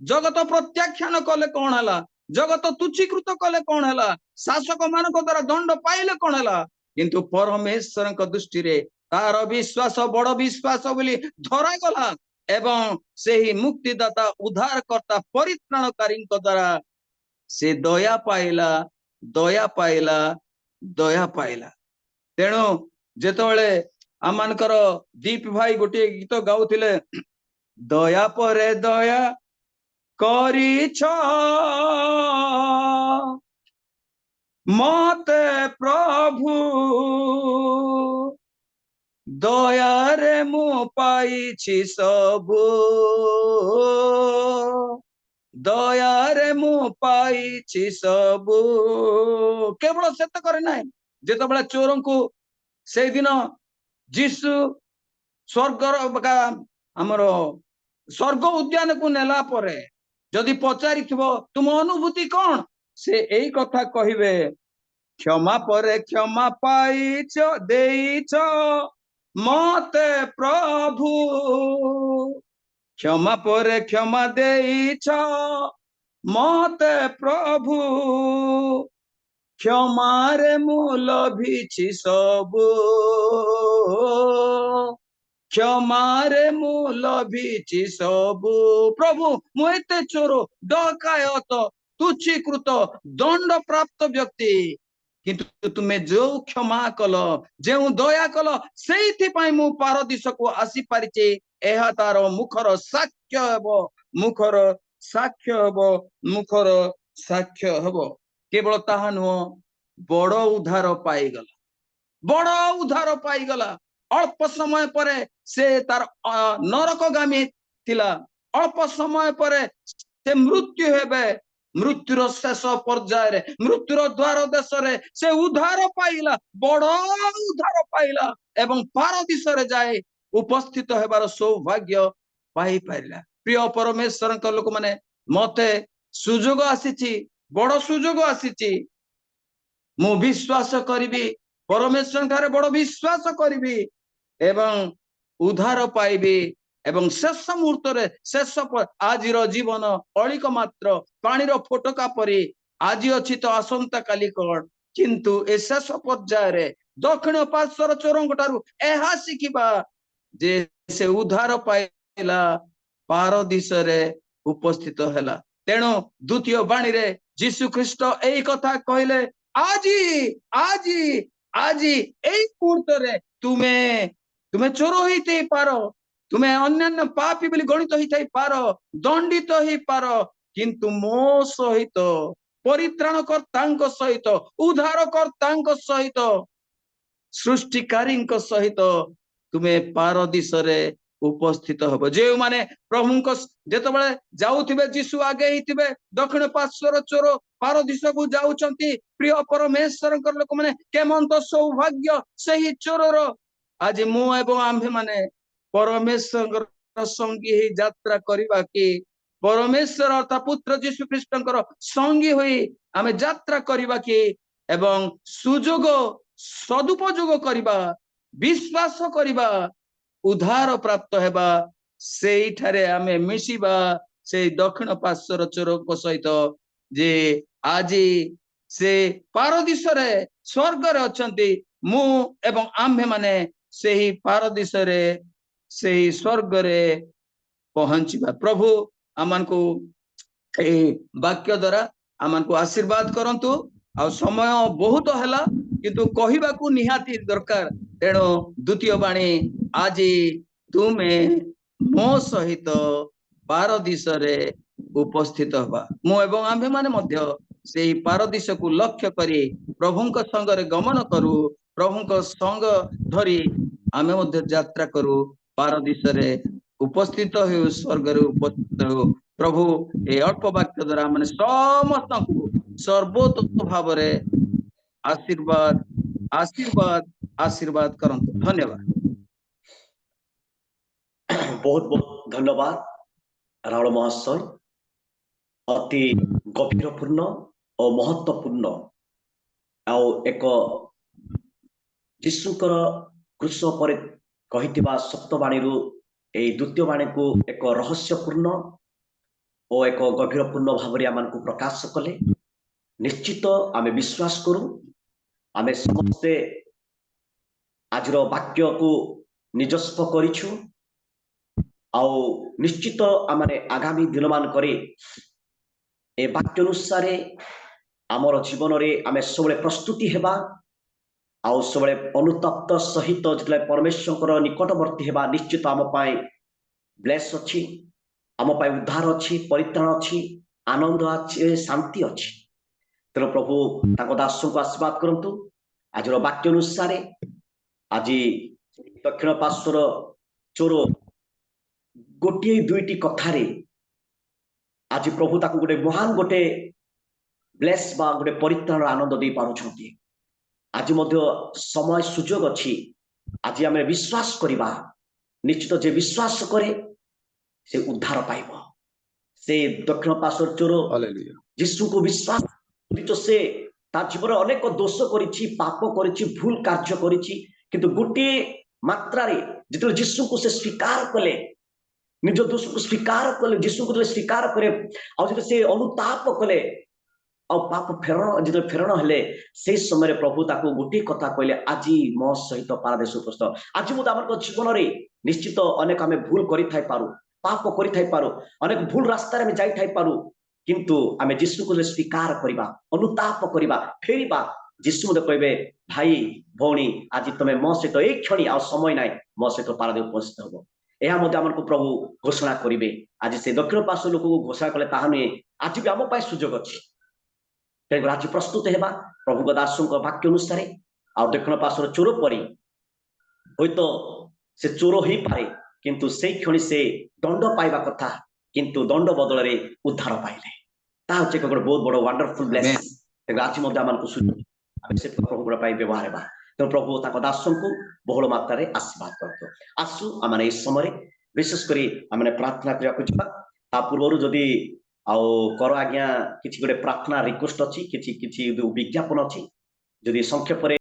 जगत प्रत्याख्यान कले कौन हला जगत तुच्छीकृत कले कौन हला शासक मानक द्वारा दंड पाइले कौन हला किंतु परमेश्वर दृष्टि रे तार विश्वास बड़ विश्वास बोली धरा गला एवं सेही मुक्तिदाता उद्धारकर्ता परित्राणकारी द्वारा से दया पाइला तेणु जेतेबेले आमानकर दीप भाई गोटे गीत गाउथिले दया परे दया करिछ मते प्रभु दया रे मु पाइछि सबु दया रे मु पाइछि सबु केवल सेत करे नाही जेतेबेले चोर को से दिन जीशु स्वर्गर आमर स्वर्ग उद्यान को नेला परे जदि पचारि तुम अनुभूति कौन से एई कथा कहिबे क्षमा परे क्षमा पाइछ देइछ मते प्रभु क्षमा परे क्षमा देइछ मते प्रभु क्षमारे मु लभिछि सबु क्षमारे मु लभिछि सबु प्रभु मु एते चोर डकायत तुच्छीकृत दंड प्राप्त व्यक्ति किंतु तुमे जो क्षमा कल जो दया कल से मु पारदीश को आसी पारिचे एहा तार मुखर साक्ष्य हेबो मुखर साक्ष्य हेबो केवल ताहा नुह बड़ उद्धार पाईगला अल्प समय परे से तार नरकगामी थिला अल्प समय परे से मृत्यु हेबे मृत्युर शेष पर्याय मृत्युर द्वार देश से उद्धार पाइला बड़ उद्धार पाइला एवं पारदीश रे जाए उपस्थित हेबार सौभाग्य पाई पाइला प्रिय परमेश्वर लोक माने मते सुजोग आसीची बड़ सुजोग आसीची मु विश्वास करिबी परमेश्वर ठारे बड़ विश्वास करिबी एवं उद्धार पाइबी एवं शेष मुहूर्त रे शेष आजिर जीवन अलिक मात्र पानीर फोटका परी आज अछि तो आसंता काली कण किंतु ए शेष पर्याय रे दक्षिण पार्श्वर चोरंक ठारू एहा शिखिबा जे से उद्धार पाइला पारदीश रे उपस्थित हैला तेणु द्वितीय बाणी रे जीशु ख्रीस्ट एई कथा कहले आजी एई मुहूर्त रे तुमे चोर होइते पारो तुमे अन्यान्य पापी बोली गणित होइते पारो दंडित होई पारो किंतु मो सहित परित्राणकर्ताଙ୍କ सहित उद्धारकर्ताଙ୍କ सहित सृष्टिकारीଙ୍କ सहित तुमे पारदीसरे उपस्थित हब जे माने प्रभुଙ୍କ जेतबेले जाउथिबे जीशु आगे हिथिबे दक्षिण पार्श्वर चोर पारदीस को जाउचंती प्रिय परमेश्वरଙ୍କ लोक माने केमंत सौभाग्य सही चोरर आज मु एवं आम्भे माने परमेश्वरଙ୍କ संगी ही यात्रा करबा कि परमेश्वर अर्थात पुत्र जीशु ख्रीष्टଙ୍କର संगी होई आमे यात्रा करबा कि एवं सुजोग सदुपयोग करबा विश्वास करबा उद्धार प्राप्त हेबा सेठारे आमे मिसिबा से दक्षिण पार्श्वर चोरଙ୍କ सहित जे आज से पारदीस रे स्वर्ग रे अछंती मु एवं आम्भे माने सेही पारदीस रे सेही स्वर्ग रे पहुंचीबा प्रभु आमान को ए वाक्य द्वारा आमान को आशीर्वाद करंतु आ समय बहुत हैला किंतु कहिबा को निहाती दरकार तेणु द्वितीय बाणी आज तुमे मो सहित पारदीस रे उपस्थित हवा मु एवं आम्भे माने मध्य सेही पारदीस को लक्ष्य करी प्रभुଙ୍କ संगरे गमन करू प्रभुଙ୍କ संग धरी आमे मध्य यात्रा करू पारदीस रे उपस्थित हो स्वर्ग रे उपस्थित हो प्रभु ए अल्प वाक्य द्वारा माने समस्त को सर्वोत्तम भाव रे आशीर्वाद आशीर्वाद आशीर्वाद करंतु धन्यवाद बहुत बहुत धन्यवाद राहुल महाशय अति गभीरपूर्ण और महत्वपूर्ण आउ एक जीशुकर कृष्ण पर कहिथिबा सप्तवाणी रु ए द्वितीय वाणी को एक रहस्यपूर्ण और एक गभीरपूर्ण भाव आम को प्रकाश कले निश्चित आमे विश्वास करू आमे समस्ते आजर वाक्य को निजस्व करिछु आउ निश्चित आमे आगामी दिन मान करे ए वाक्य अनुसार आमर जीवन रे आमे सबले प्रस्तुति हेबा आउ सबले अनुतप्त सहित जितले परमेश्वर निकटवर्ती हेबा निश्चित आम पाए ब्लेस अछि आम पाए उद्धार अछि परित्राण अछि आनंद अछि शांति अछि तेणु प्रभु ताको दासों को आशीर्वाद करंतु आजर वाक्य अनुसार आज दक्षिण पार्श्वर चोर गोटे दुईटी कथारे आज प्रभु ताको गोटे महान गोटे ब्लेस बा गोटे परित्राण आनंद दे पारुछंती आज मध्य समय सुजोग अछि आज आमे विश्वास करिबा निश्चित जे विश्वास करे से उद्धार पाइबो से दक्षिण पार्श्वर चोर जीशु को विश्वास तो से तार जीवन अनेक दोष करिछि पाप करिछि भूल कार्य करिछि किंतु गोटे मात्रा रे जितले जीशु को से स्वीकार कले निज दोष को स्वीकार कले जीशु को स्वीकार करे आ जते से अनुताप कले आ पाप फेरण जते फेरण हेले से समय प्रभु ताको गोटे कथा कहले आज मो सहित पारदेश उपस्थित आज मु हमर जीवन रे निश्चित अनेक आमे भूल करि थाई पारू पाप करि थाई पारू अनेक भूल रास्ता रे जाई थाई पारू किंतु आमे जीशु को स्वीकार करिबा अनुताप करिबा फेरिबा जीशु मते कहबे भाई भौणी आज तमे मो सहित एक क्षणी आ समय नाय मो सहित पारदेश उपस्थित हबो एहा मते हमन को प्रभु घोषणा करिवे आज से दक्षिण पार्श्व लोक को घोषणा कले ताहा नै आज भी हम पाए सुजोग अछि तेन आज प्रस्तुत हेबा प्रभु दासों को वाक्य अनुसार आ दक्षिण पार्श्व चोर परी होइतो से चोर ही पारे किंतु से क्षणी से दंड पाइबा कथा किंतु दंड बदल रे उद्धार पाइले ता होचे एक बहुत बड़ वंडरफुल ब्लेसिंग तेन आज मते हमन को सुजोग आमे से प्रभु को पाइ व्यवहार हेबा तो प्रभु ताको दासों को बहुल मात्रा रे आशीर्वाद करतो आसु आमने इस समय विशेष करी आमने प्रार्थना करिया को जिबा ता पूर्वरु जदी आउ कर आज्ञा किछि गोटे प्रार्थना रिक्वेस्ट अछि किछि किछि विज्ञापन अछि जदी संक्षेप